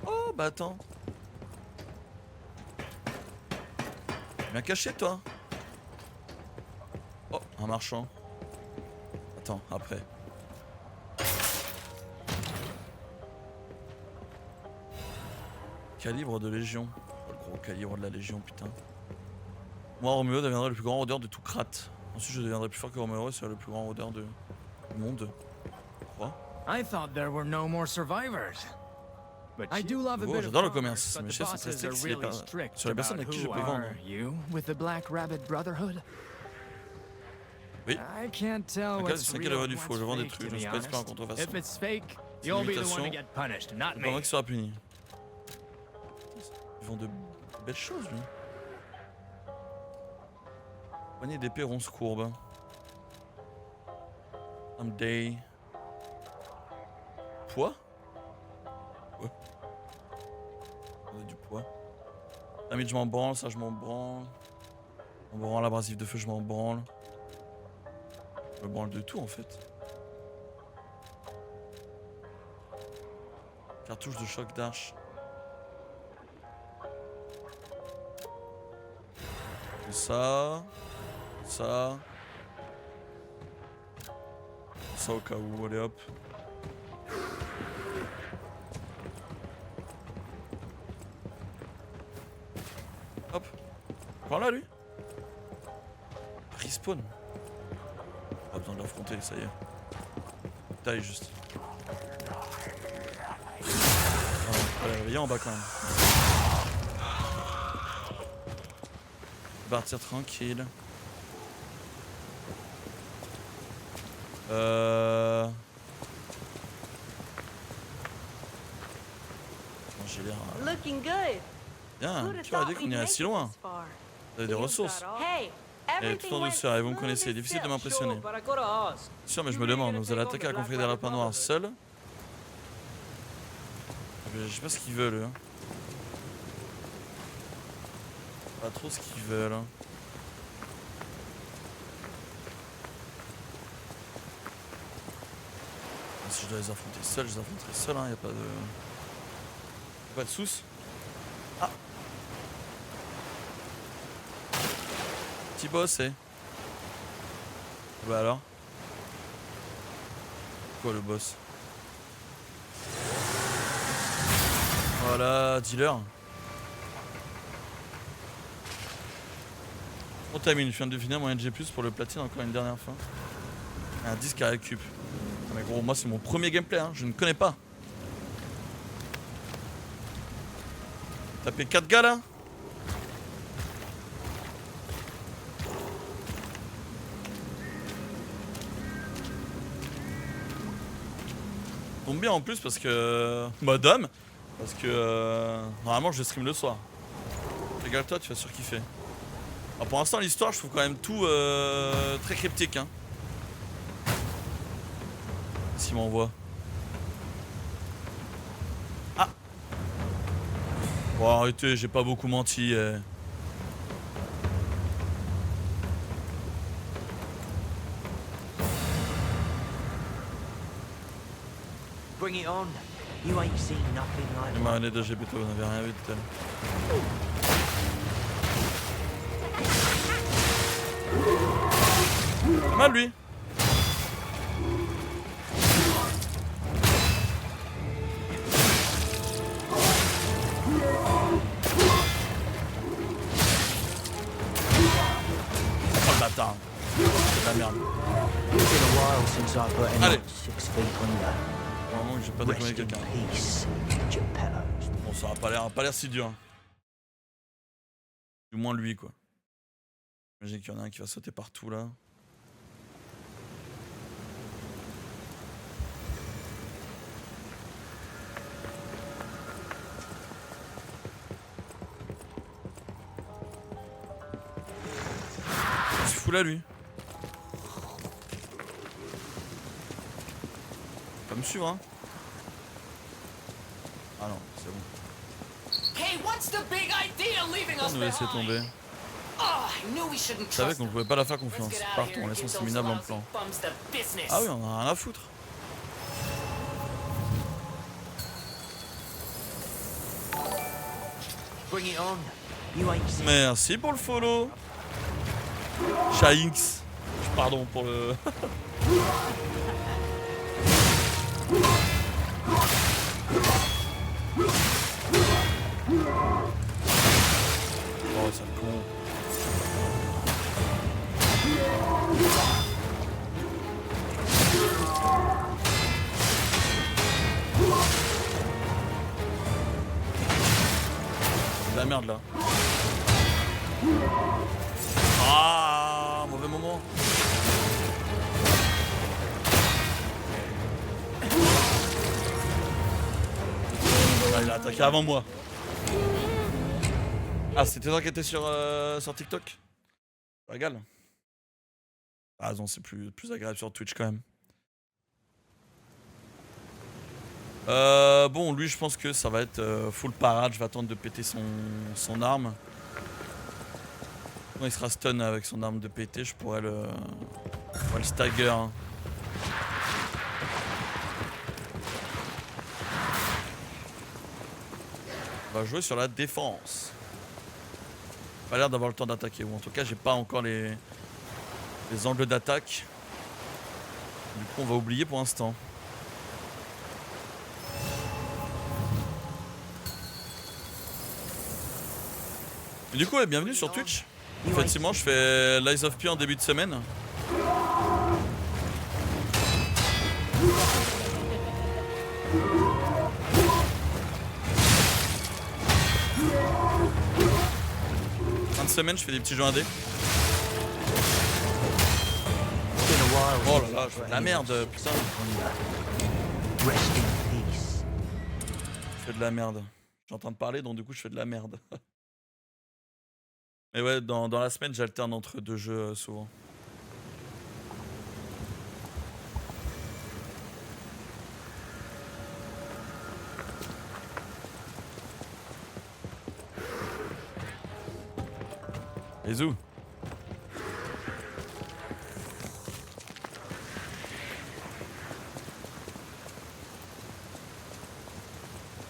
Oh bah attends. Bien caché toi. Oh, un marchand. Attends, après. Calibre de Légion. Oh, le gros calibre de la Légion, putain. Moi, Roméo deviendrait le plus grand rôdeur de tout Krat. Ensuite, je deviendrai plus fort que Roméo et serai le plus grand rôdeur du monde. Quoi? I thought there were no more survivors. But I do love a bit of J'adore le commerce, commerce, but mais the je sais, c'est bosses très strict are sur les really strict sur les personnes à about qui je who peux vendre. are you with the Black Rabbit Brotherhood? Oui. I can't tell Lequel what's c'est quel real est vrai du and faux, what's je vends des fake, trucs, to je be ne pèse pas en honest. contrefaçon. If it's fake, C'est you'll be the one l'imitation. to get punished, not C'est pas moi me. qui sera puni. Ils vendent de belles choses, lui. Poignée d'épée ronce courbe. Day. Poids? Ouais. On a du poids. Damage, je m'en branle, ça je m'en branle. On me branle l'abrasif de feu, je m'en branle. Je me branle de tout en fait. Cartouche de choc d'arche. Ça. Ça. Ça au cas où, allez hop. Hop. Par là lui. Respawn. Pas besoin de l'affronter, ça y est. Taille juste. On va les réveiller en bas quand même. Partir tranquille. J'ai l'air. Looking good. Bien, Who'd have tu aurais dit thought qu'on we'd irait make si it loin. this far? Vous avez des ressources. Hey, Et everything tout en went douceur, et vous me smooth connaissez, as difficile de silk. m'impressionner. But I gotta ask. Sûr, mais je me demande, vous allez attaquer la confrérie des lapins noirs seul? Je sais pas ce qu'ils veulent, hein. Pas trop ce qu'ils veulent. Hein. Si je dois les affronter seul, je les affronterai seul, hein. Y a pas de. Pas de soucis. Ah! Petit boss, eh? Bah alors? Quoi le boss? Voilà, dealer. On termine, je viens de finir mon NG+, pour le platine encore une dernière fois. Un disque à récup. Ah mais gros, moi c'est mon premier gameplay, hein, je ne connais pas. Taper 4 gars là. Tombe bien en plus parce que... Madame. Parce que... normalement je stream le soir. Régale-toi, tu vas surkiffer. Alors pour l'instant l'histoire je trouve quand même tout très cryptique hein. S'il m'envoie. Ah. Bon arrêtez, j'ai pas beaucoup menti. Bring it on. You ain't seen nothing like Il m'a donné de GPT, on avait rien vu tout à l'heure. Pas mal lui. Oh le bâtard. C'est de la merde. It's been a while since I put Allez. anyone 6 feet under. Vraiment que j'ai pas déconné Rest in quelqu'un. peace, Geppetto. Bon ça a pas l'air si dur. Hein. Du moins lui quoi. J'imagine qu'il y en a un qui va sauter partout là. Il se fout là lui. Pas me suivre hein. Ah non, c'est bon. Hey, what's the big idea leaving On us nous laisser behind? tomber. Oh, I knew we shouldn't Je savais trust qu'on them. pouvait pas la faire Let's confiance. get out of Partons, here and laissons give ces those minables en lousy plan. bums the business. Ah oui, on en a rien à foutre. Bring it on. You ain't seen. Merci pour le follow. Shainx. Pardon pour le... Oh, c'est con. C'est de la merde là. Ah, mauvais moment. Ah, il a attaqué avant moi. Ah, c'était toi qui étais sur TikTok? Ça régale. Ah non, c'est plus agréable sur Twitch quand même. Bon, lui, je pense que ça va être full parade. Je vais attendre de péter son arme. Quand il sera stun avec son arme de péter, je pourrais le stagger. Hein. On va jouer sur la défense. Pas l'air d'avoir le temps d'attaquer, ou en tout cas, j'ai pas encore les angles d'attaque. Du coup, on va oublier pour l'instant. Et du coup, ouais, bienvenue sur Twitch. Effectivement, je fais Lies of P en début de semaine. Fin de semaine, je fais des petits jeux indés. Oh là là, je fais de la merde, putain. Rest in peace. Je fais de la merde. Je suis en train de parler, donc du coup, je fais de la merde. Mais ouais, dans la semaine, j'alterne entre deux jeux souvent. Bisous.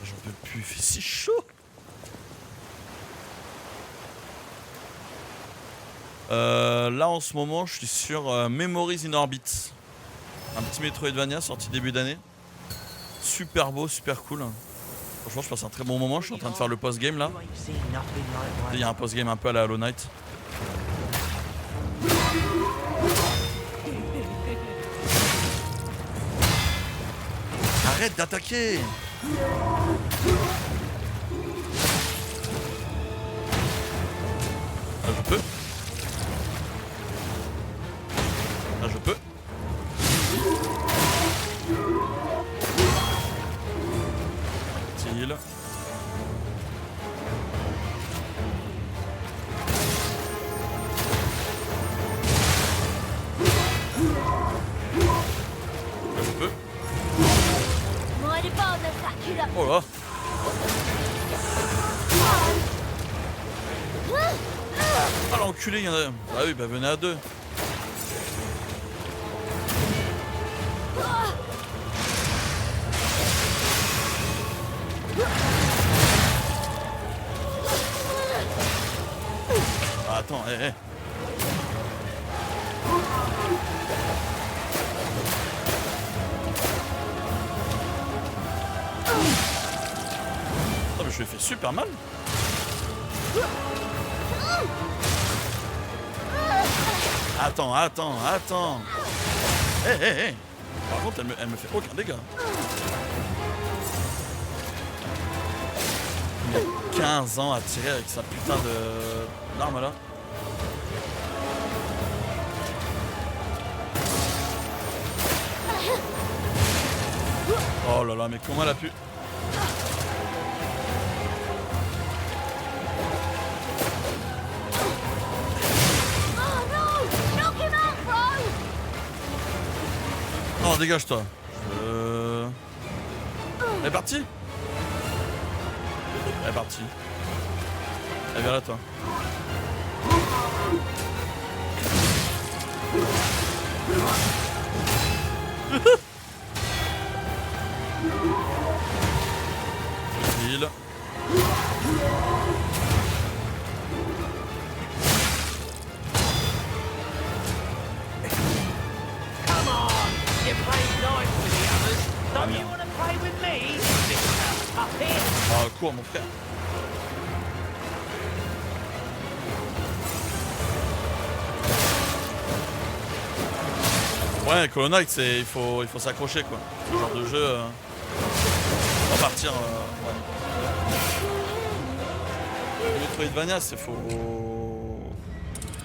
J'en peux plus, il fait si chaud. Là en ce moment je suis sur Memories in Orbit. Un petit Metroidvania sorti début d'année. Super beau, super cool. Franchement, je passe un très bon moment. Je suis en train de faire le post-game là. You ain't seen nothing like Il y a un post-game un peu à la Hollow Knight. Arrête d'attaquer! Là je peux. Là je peux. Utile. Là je peux. Oh là! Ah l'enculé, il y en a. Ah oui, bah venez à deux. Ah, attends, hé, hé. Oh, mais je lui ai fait super mal. Attends, attends, attends. Hé, hé, hé. Par contre, elle me fait aucun dégât. Il a 15 ans à tirer avec sa putain d'arme là. Oh là là, mais comment elle a pu... Non, dégage-toi. Elle est partie. Elle est partie. Elle vient là, toi. Heal. Come on! You played nice with the others. Don't you want to play with me? Mr. Puppet? Ah, cours, mon frère. Ouais, Hollow Knight, il faut s'accrocher quoi. Ce genre de jeu, on va partir. Ouais. Metroidvania, faut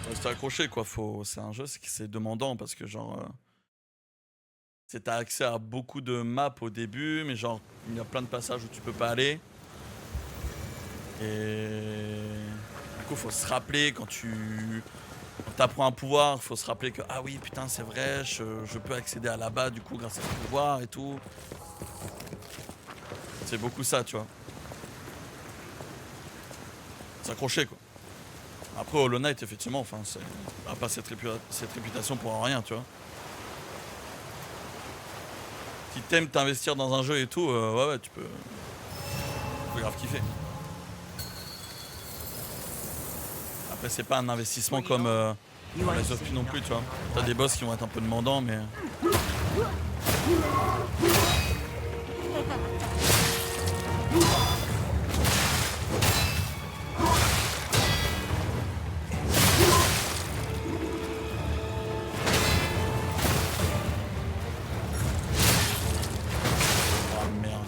rester accroché quoi. C'est un jeu, c'est demandant parce que genre, t'as accès à beaucoup de maps au début, mais genre il y a plein de passages où tu peux pas aller. Et du coup, faut se rappeler quand t'apprends un pouvoir, faut se rappeler que ah oui putain c'est vrai, je peux accéder à là-bas du coup grâce à ce pouvoir et tout. C'est beaucoup ça, tu vois. S'accrocher quoi. Après Hollow Knight effectivement, enfin c'est pas cette réputation pour rien, tu vois. Si t'aimes t'investir dans un jeu et tout, ouais tu peux grave kiffer. Après c'est pas un investissement comme les autres non plus, tu vois. T'as des boss qui vont être un peu demandants, mais... Oh merde.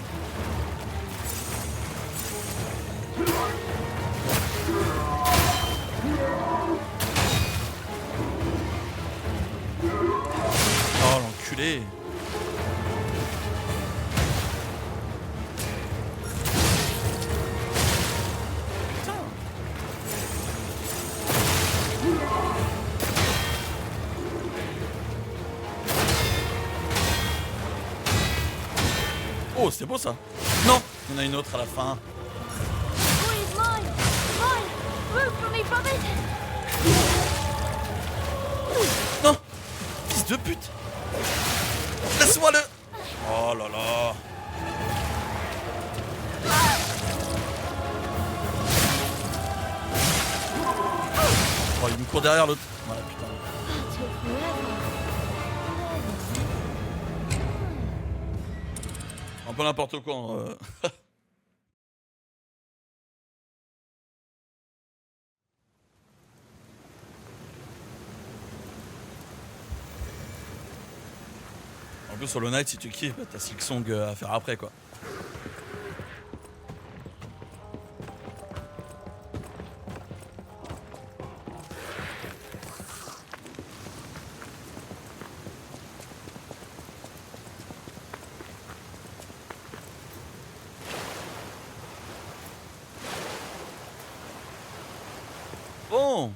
Oh l'enculé. Oh, c'était beau ça. Non, il y en a une autre à la fin. Non, fils de pute. Laisse-moi le... Oh là là. Oh, il me court derrière l'autre. Voilà, putain. Un peu n'importe quoi. peu sur le Night, si tu kiffes, bah, t'as Silksong à faire après quoi. Bon,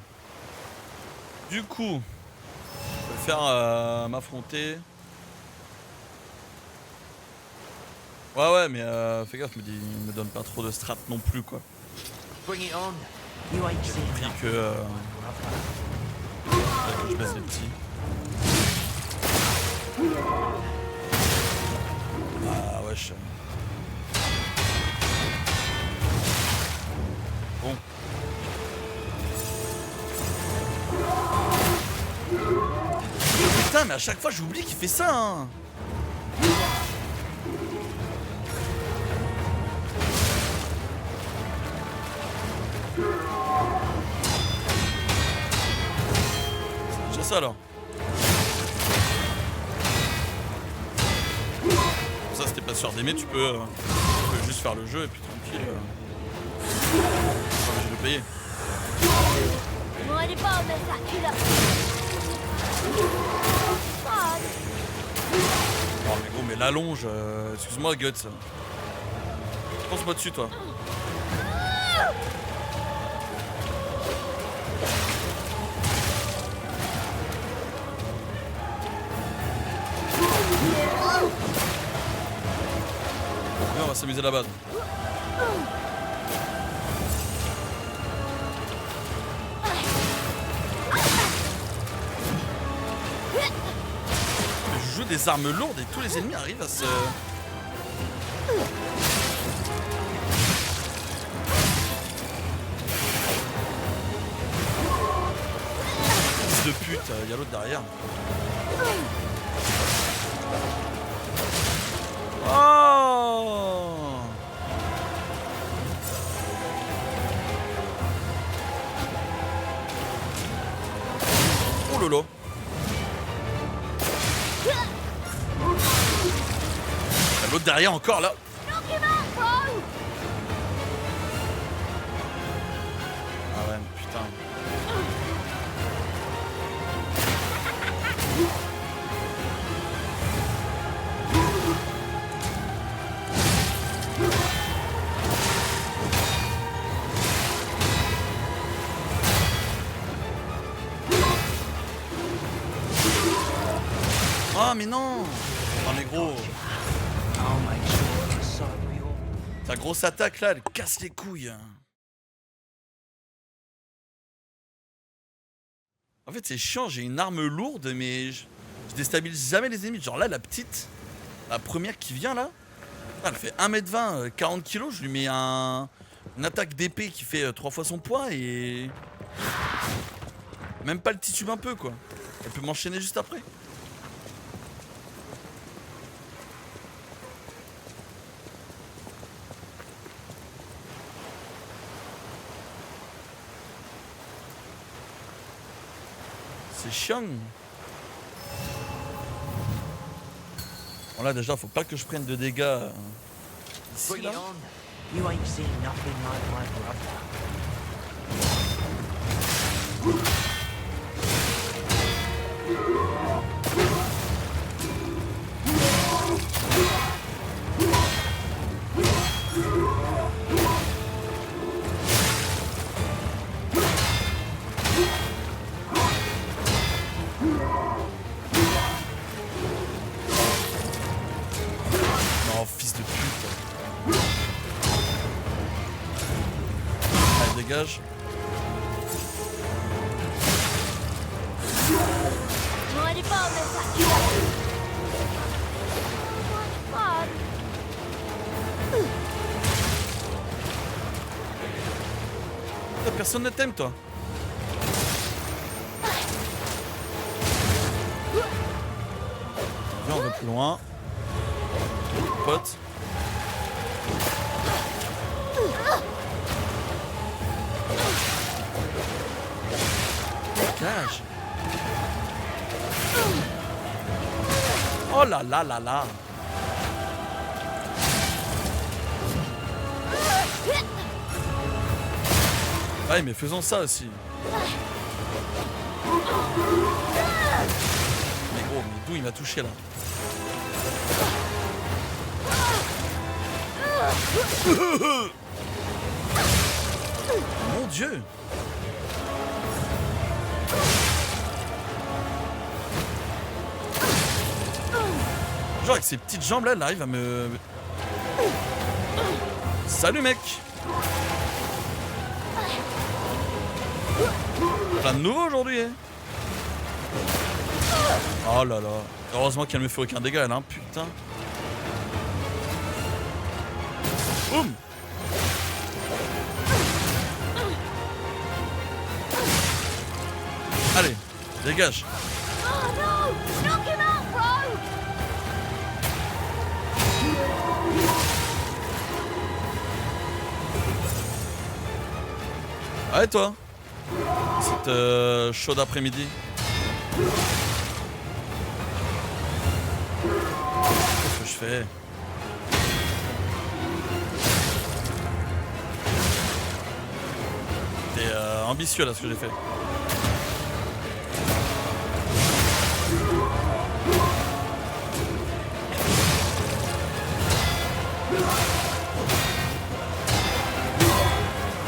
du coup, je vais faire m'affronter. Ouais, mais fais gaffe, me donne pas trop de strat non plus quoi. Bring it on. You ain't seen Puis nothing. que je baisse les petits. Ah wesh. Bon. Putain, mais à chaque fois j'oublie qu'il fait ça hein. C'est déjà ça alors. Pour ça, si t'es pas sûr d'aimer, tu peux juste faire le jeu et puis tranquille. Pas obligé de payer. Oh mais gros, mais l'allonge, excuse-moi Guts. Pense-moi dessus toi. Viens, on va s'amuser là-bas. Je joue des armes lourdes et tous les ennemis arrivent à se... Fils de pute, y'a l'autre derrière. Oh! Oh lolo. L'autre derrière encore là. Ah ouais, putain. Ah mais non. Ah mais gros. I'll make sure it's so real. Ta grosse attaque là, elle casse les couilles. En fait c'est chiant, j'ai une arme lourde mais je déstabilise jamais les ennemis. Genre là la petite, la première qui vient là, elle fait 1m20, 40 kg, je lui mets une attaque d'épée qui fait 3 fois son poids et... Même pas le titube un peu quoi. Elle peut m'enchaîner juste après. C'est chiant. Bon là déjà faut pas que je prenne de dégâts ici Bring là. it on. You ain't seen nothing like my brother. Non fils de pute. Allez dégage. Personne ne t'aime toi. Viens, on va plus loin. Pote. Dégage. Oh là là là là. Ouais, mais faisons ça aussi. Mais gros, mais d'où il m'a touché là? Mon Dieu! Genre avec ses petites jambes là, elle arrive à me... Salut mec! Plein de nouveau aujourd'hui, hein. Oh là là. Heureusement qu'elle me fait aucun dégât, elle, hein, putain. Boum. Allez, dégage. Allez toi. Cette chaude après-midi. Qu'est-ce que je fais? T'es ambitieux là ce que j'ai fait.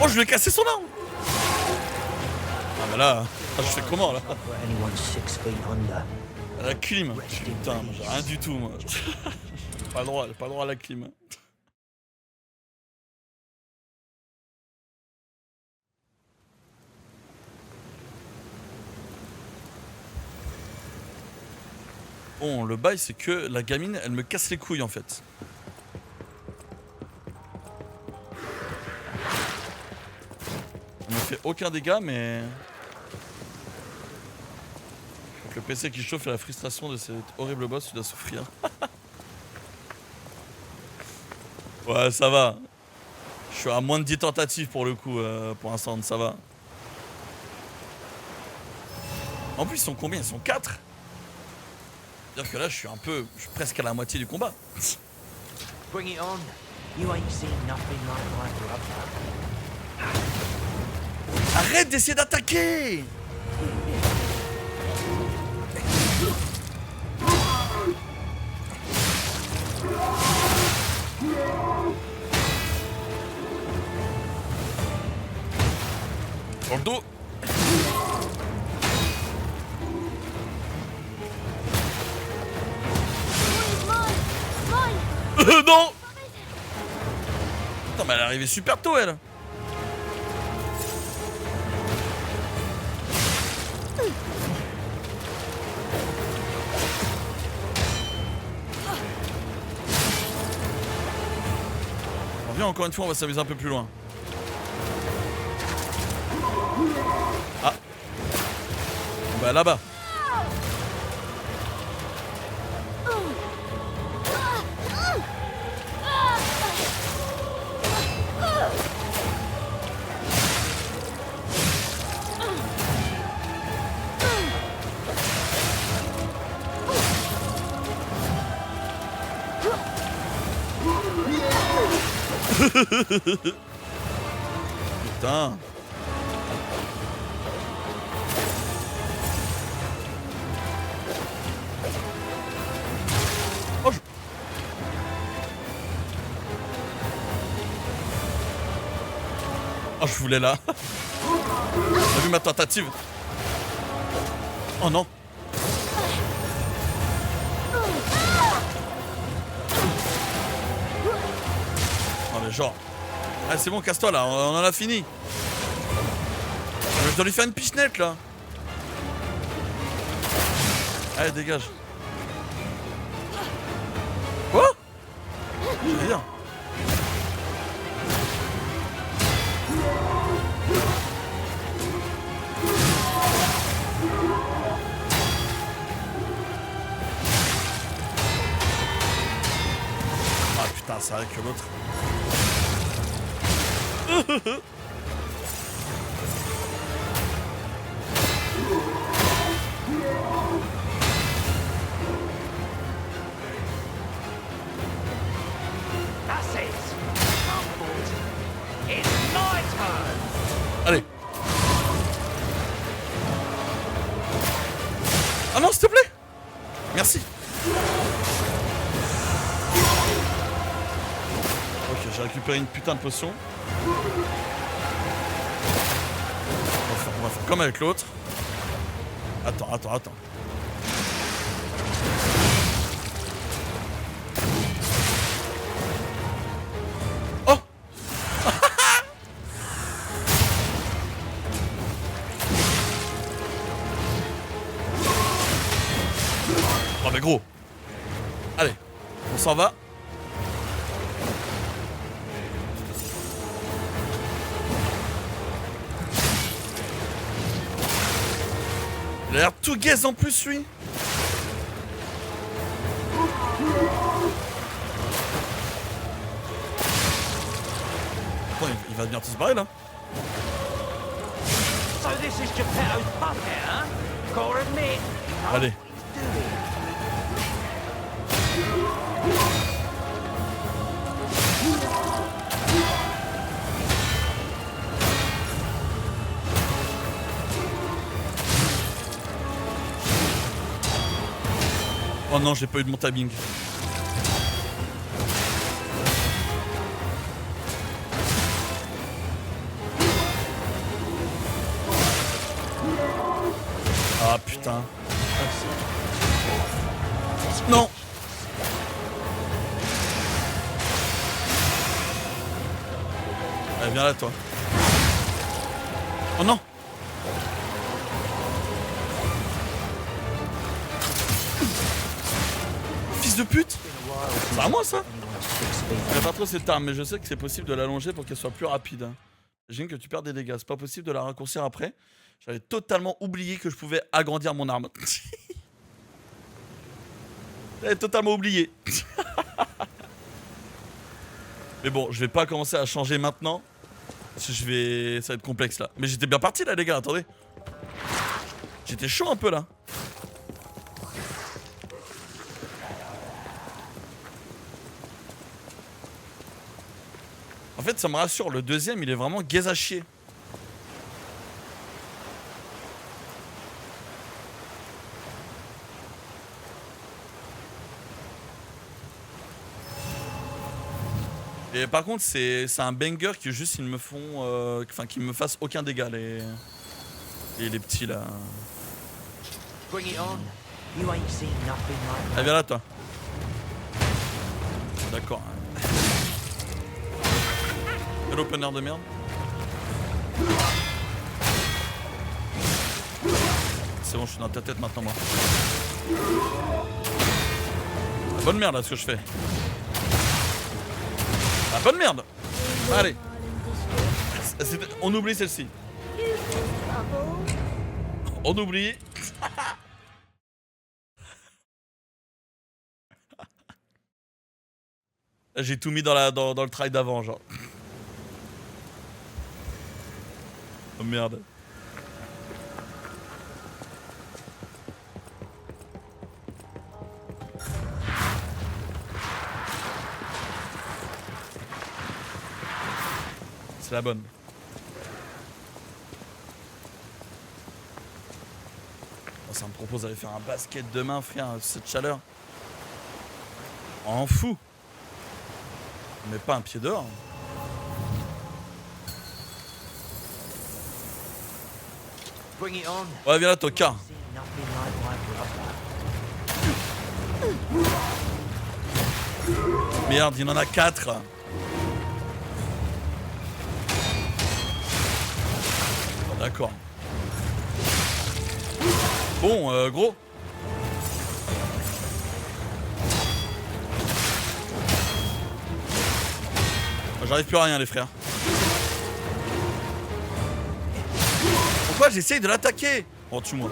Oh, je lui ai cassé son arme. Ah bah là, je fais comment là? La clim. Putain, moi j'ai rien du tout moi. Pas le droit à la clim. Bon, le bail c'est que la gamine elle me casse les couilles en fait. Elle me fait aucun dégât mais... Le PC qui chauffe et la frustration de cet horrible boss, tu dois souffrir. Ouais, ça va. Je suis à moins de 10 tentatives pour le coup, pour l'instant, ça va. En plus, ils sont combien? Ils sont 4. C'est-à-dire que là, je suis presque à la moitié du combat. Bring it on. You ain't seen nothing like my brother. Arrête d'essayer d'attaquer! Dans le dos. Non. Putain, mais elle est arrivée super tôt, elle. On revient encore une fois, on va s'amuser un peu plus loin. Ah. Bah là-bas. Putain. Oh, je voulais là. T'as vu ma tentative? Oh non. Oh mais genre. Ah c'est bon, casse-toi là, on en a fini. Je dois lui faire une pichenette là. Allez, dégage. Quoi? J'allais dire. Ah putain, c'est vrai que l'autre. Allez. Ah non, s'il te plaît. Merci. Ok, j'ai récupéré une putain de potion. On va faire comme avec l'autre. Attends. Oh. Oh mais gros. Allez, on s'en va. Il a l'air tout gaze en plus lui. Attends, il va venir tous se barrer là. So this is Geppetto's puppet, huh? Gotta admit. Allez. Oh non, j'ai pas eu de mon timing. Ah putain. Non. Allez, viens là toi. Oh non. Fils de pute. C'est à moi ça. Je pas trop cette arme, mais je sais que c'est possible de l'allonger pour qu'elle soit plus rapide. J'imagine que tu perds des dégâts. C'est pas possible de la raccourcir après. J'avais totalement oublié que je pouvais agrandir mon arme. J'avais totalement oublié. Mais bon, je vais pas commencer à changer maintenant. Parce que ça va être complexe là. Mais j'étais bien parti là les gars, attendez. J'étais chaud un peu là. En fait ça me rassure, le deuxième il est vraiment gaze à chier. Et par contre c'est un banger qui juste ils me font enfin qu'ils me fassent aucun dégât les petits là. Bring it on. You ain't seen nothing like that. Allez viens là toi. D'accord. Quel opener de merde. C'est bon, je suis dans ta tête maintenant moi. La bonne merde là ce que je fais. La bonne merde. Allez. On oublie celle-ci. On oublie. J'ai tout mis dans le try d'avant genre. Oh merde. C'est la bonne. Oh, ça me propose d'aller faire un basket demain, frère, cette chaleur. En fou. On met pas un pied dehors. Bring it on. Ouais, viens là, Toka. Seen nothing like my brother. Merde, il en a 4. D'accord. Bon, gros. J'arrive plus à rien, les frères. Pourquoi j'essaye de l'attaquer? Oh, tue-moi.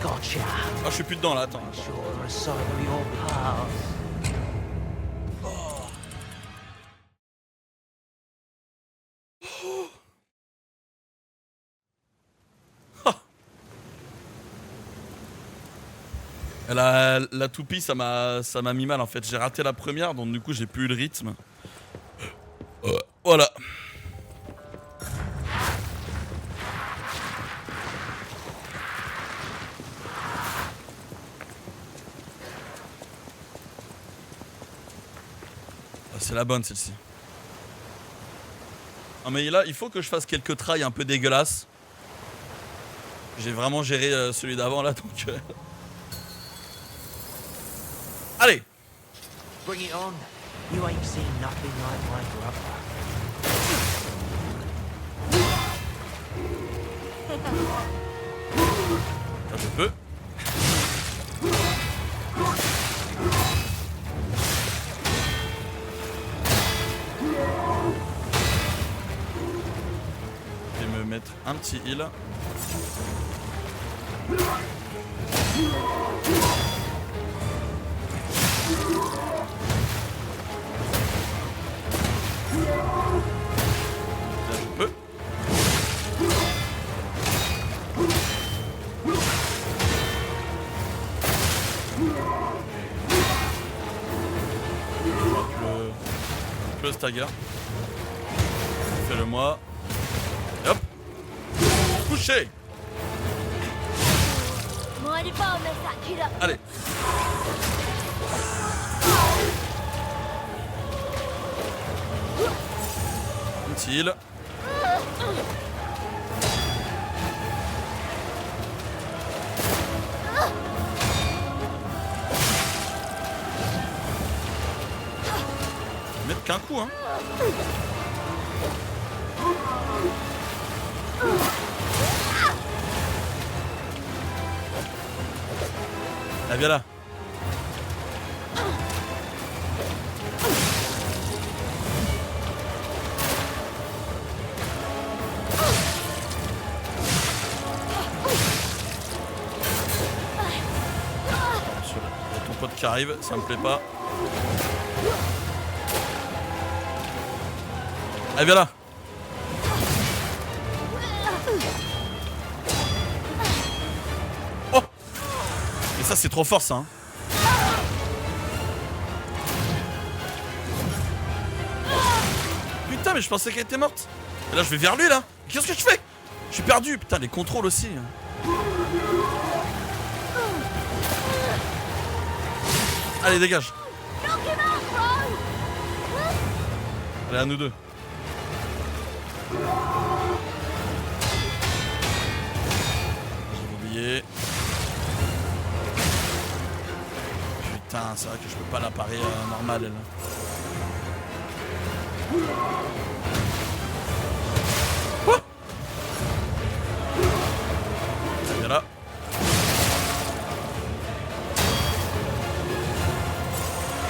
Gotcha. Ah, je suis plus dedans là, attends. Sure a sign of your past. La toupie, ça m'a mis mal en fait. J'ai raté la première, donc du coup j'ai plus eu le rythme. Voilà. c'est la bonne celle-ci. Non mais là, il faut que je fasse quelques trails un peu dégueulasses. J'ai vraiment géré celui d'avant là, donc... Allez. Bring it on. You ain't seen nothing like my brother. Ça je peux. Je vais me mettre un petit heal. Là je peux. Le stagger. Fais-le moi. Et hop. Couché. Allez. Un petit heal. Mettre qu'un coup, hein. Ah, viens là. Il y a ton pote qui arrive, ça me plaît pas. Allez, viens là. Oh. Mais ça, c'est trop fort, ça. Hein. Putain, mais je pensais qu'elle était morte. Et là, je vais vers lui, là. Qu'est-ce que je fais? Je suis perdu. Putain, les contrôles aussi. Allez, dégage. Allez, à nous deux. J'ai oublié. Putain, c'est vrai que je peux pas la parer normale, elle. Quoi? Viens là.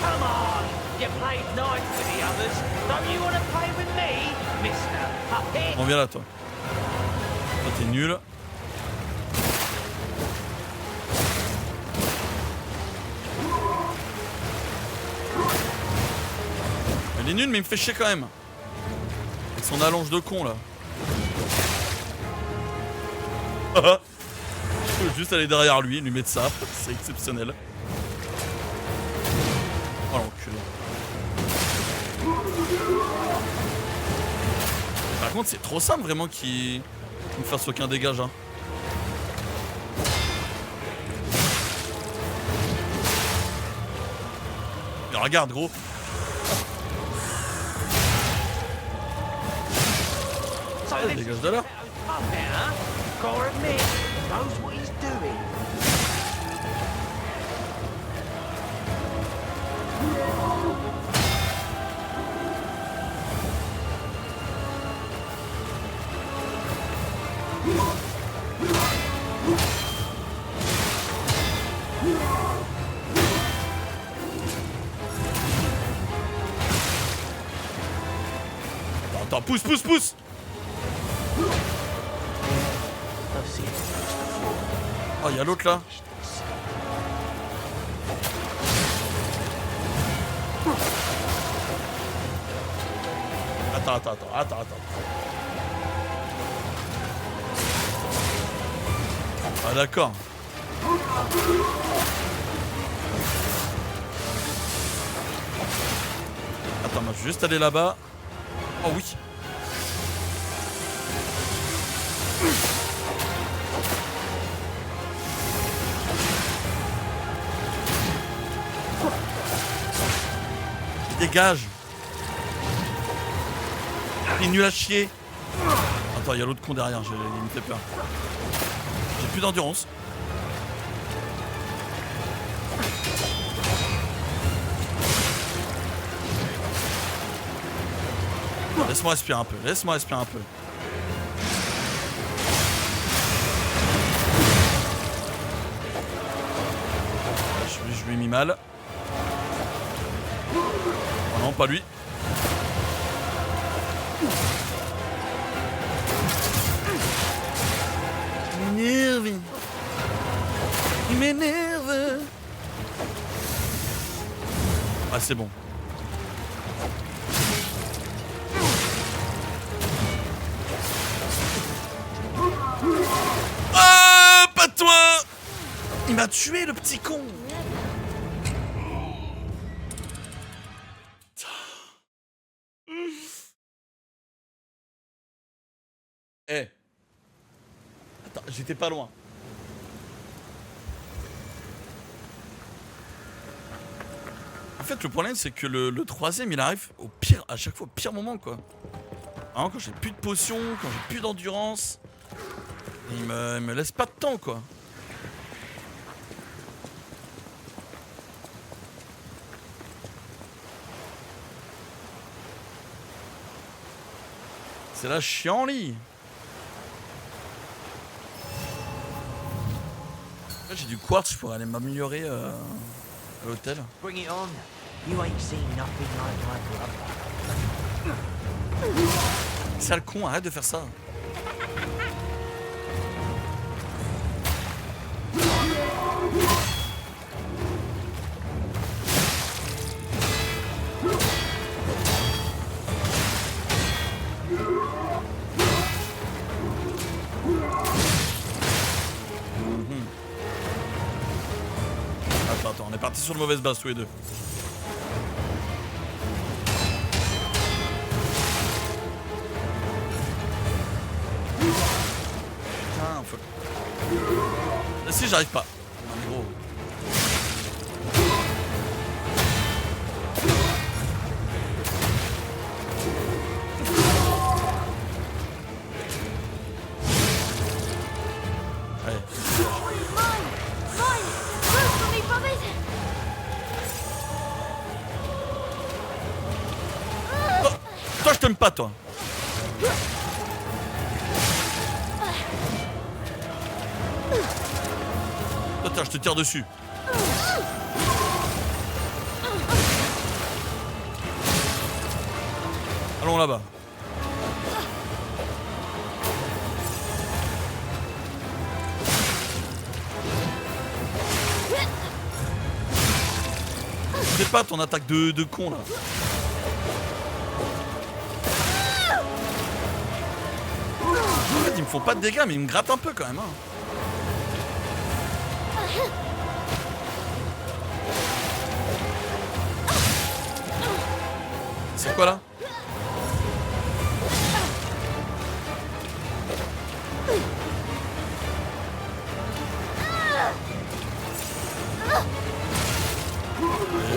Come on! You played nice with the others. Don't you want to play with me, Mr. Puppet? On vient là, toi. Toi, t'es nul. Il est nul, mais il me fait chier quand même. Avec son allonge de con, là. Je peux juste aller derrière lui, lui mettre ça. C'est exceptionnel. Oh l'enculé. Par contre, c'est trop simple vraiment qu'il me fasse aucun dégage. Hein. Mais regarde, gros. Allez, dégage de là. Gotta admit, knows what he's doing. Attends, pousse, pousse, pousse. Oh, il y a l'autre là. Attends. Ah d'accord. Attends, moi je vais juste aller là-bas. Oh oui. Dégage. Il est nul à chier. Attends, il y a l'autre con derrière, il me fait peur. J'ai plus d'endurance. Laisse-moi respirer un peu, laisse-moi respirer un peu. Je lui ai mis mal. Oh non, pas lui. Il m'énerve. Il m'énerve. Ah, c'est bon. Ah, pas toi. Il m'a tué, le petit con. Eh. Attends, j'étais pas loin. En fait, le problème, c'est que le troisième, il arrive au pire, à chaque fois, au pire moment, quoi. Vraiment, quand j'ai plus de potions, quand j'ai plus d'endurance, il me laisse pas de temps, quoi. C'est la chienlit. Là, j'ai du quartz, je pourrais aller m'améliorer à l'hôtel. Bring it on. You ain't seen nothing like my brother. Sale con, arrête de faire ça. Attends, on est parti sur de mauvaises bases tous les deux. Putain, fuck. Et si j'arrive pas. Non, gros. Allez. Toi, je t'aime pas, toi. Toi, je te tire dessus. Allons là-bas. C'est pas ton attaque de con, là. En fait, ils me font pas de dégâts, mais ils me grattent un peu quand même. Hein. C'est quoi là?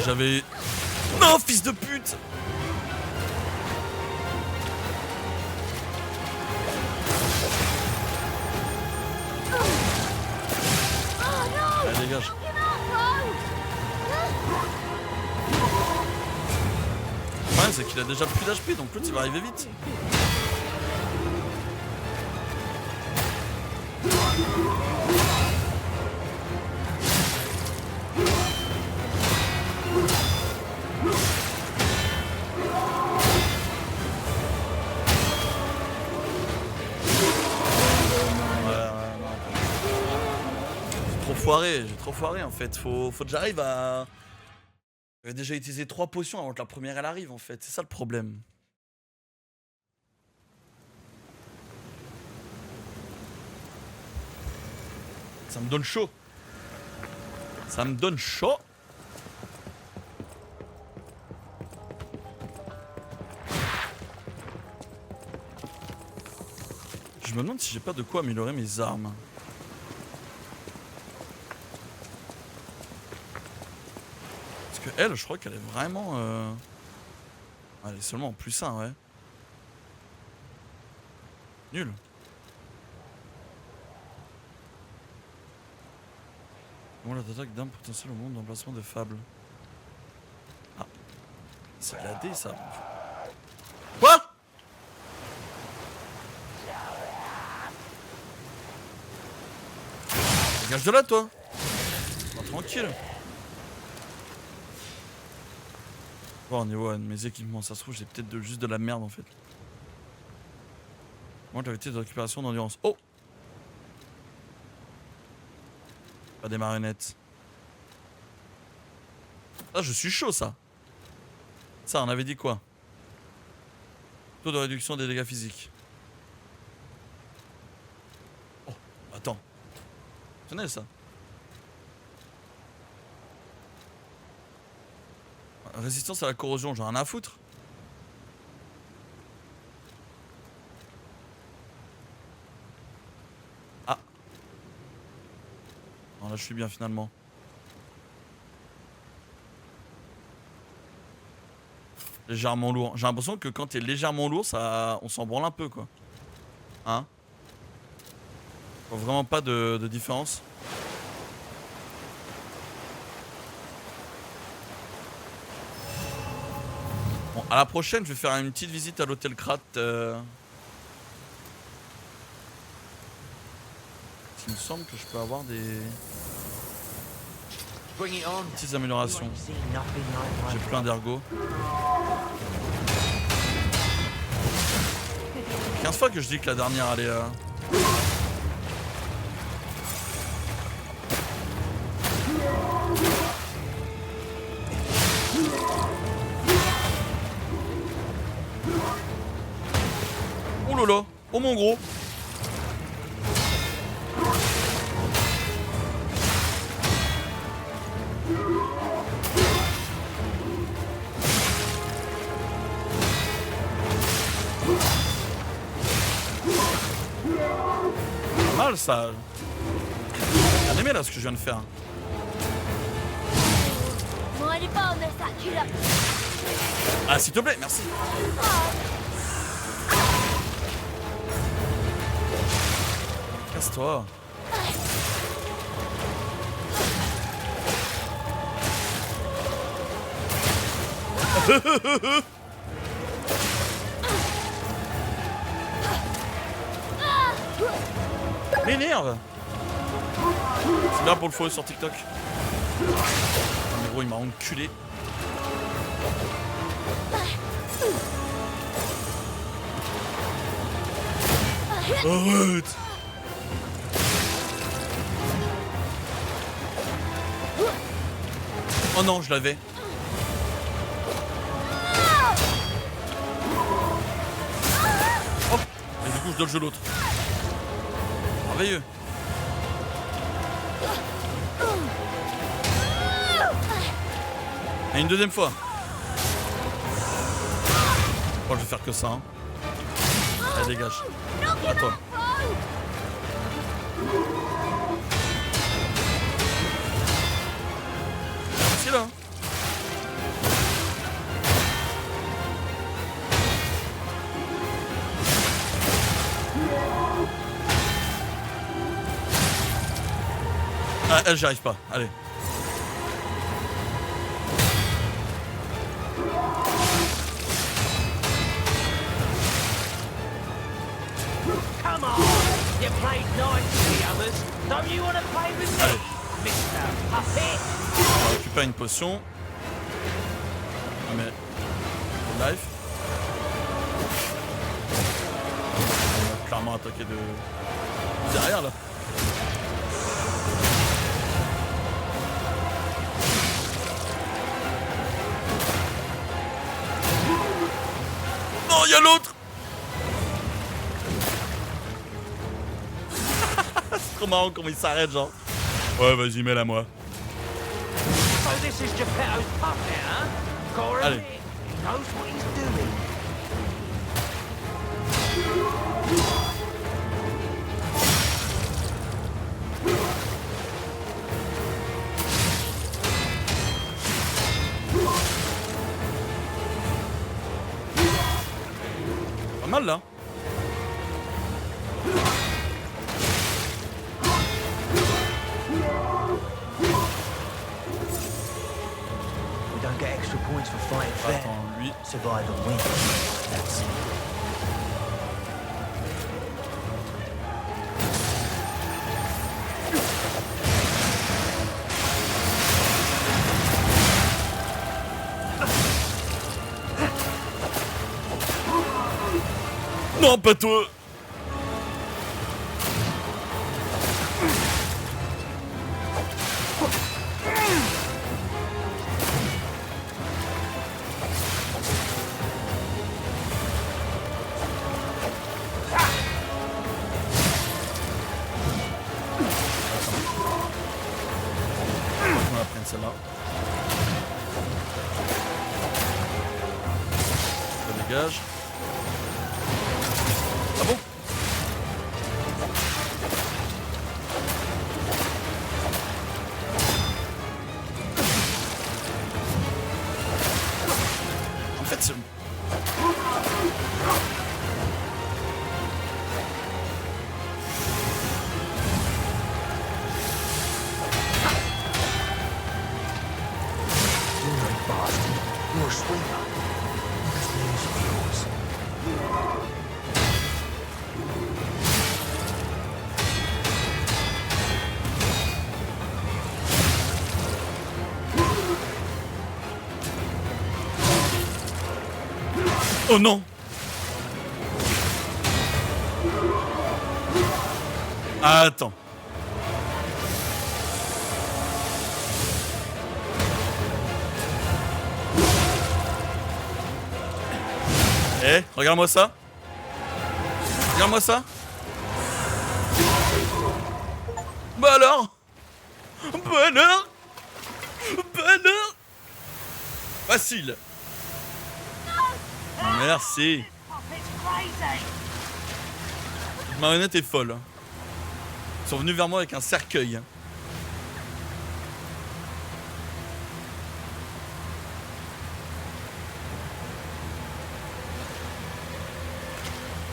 J'avais... Non, fils de pute! Allez, dégage. Le problème, c'est qu'il a déjà plus d'HP, donc l'autre il va arriver vite. J'ai trop foiré en fait. Faut que j'arrive à... J'avais déjà utilisé 3 potions avant que la première elle arrive en fait. C'est ça le problème. Ça me donne chaud. Ça me donne chaud. Je me demande si j'ai pas de quoi améliorer mes armes. Parce que elle, je crois qu'elle est vraiment... Elle est seulement en +1, ouais. Nul. Comment l'attaque d'armes potentiel au monde d'emplacement de Fable. Ah. C'est de la D ça. Quoi? Dégage de là toi. Oh, tranquille. Bon niveau 1, mes équipements, ça se trouve j'ai peut-être juste de la merde en fait. Moi j'avais été de récupération d'endurance. Oh! Pas des marionnettes. Ah je suis chaud ça. Ça on avait dit quoi? Taux de réduction des dégâts physiques. Oh attends. Tenez ça. Résistance à la corrosion, j'en ai rien à foutre. Ah. Non là je suis bien finalement. Légèrement lourd. J'ai l'impression que quand t'es légèrement lourd, ça, on s'en branle un peu quoi. Hein? Faut vraiment pas de différence. Bon, à la prochaine, je vais faire une petite visite à l'hôtel Krat. Il me semble que je peux avoir des Bring it on. petites améliorations. You ain't seen nothing like J'ai life. plein d'ergots. 15 fois que je dis que la dernière allait... Oh lolo. Oh mon gros. Pas mal ça. J'ai bien aimé là ce que je viens de faire. Ah s'il te plaît, merci. Casse-toi. M'énerve. C'est bien pour le follow sur TikTok. Mais gros il m'a enculé. Arrête. Oh non, je l'avais. Hop. Et du coup je dodge de l'autre. Merveilleux. Et une deuxième fois. Oh, je vais faire que ça. Hein. Allez, dégage. À toi. C'est là. Ah, j'y arrive pas. Allez. Come on! You played nice with the others. Don't you want to play with me, Mr. Puppet? On va récupérer une potion. Mais... Life. On va clairement attaquer de... derrière là. Non, il y a l'autre. C'est trop marrant comment il s'arrête genre. Ouais, vas-y, mets-la moi. So this is Geppetto's puppet, huh? Corey, Allez. he knows what he's doing. Pas mal là. We don't get extra points for fighting fair. Attends, lui. Survive and win. That's it. Non, pas toi. On va prendre celle-là. Ça dégage. Ah bon? En fait, c'est... You're a bastard. You're a sweeper. That's news of yours. Oh non! Attends. Eh, regarde-moi ça. Regarde-moi ça. Bah alors? Bah alors? Bah alors? Facile. Merci. Cette marionnette est folle. Ils sont venus vers moi avec un cercueil.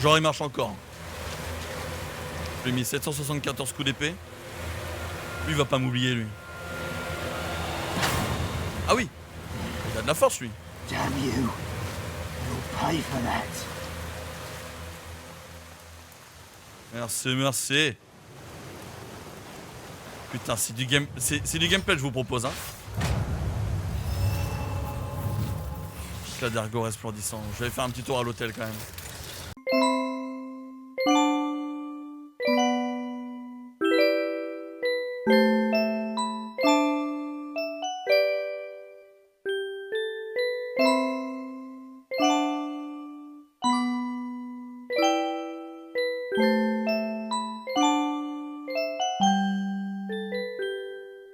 Genre il marche encore. Je lui ai mis 774 coups d'épée. Lui il va pas m'oublier lui. Ah oui. Il a de la force lui. Damn you. You'll pay for that. Merci, merci. Putain, c'est du game, c'est du gameplay que je vous propose, hein. La d'ergo resplendissant. Je vais faire un petit tour à l'hôtel quand même.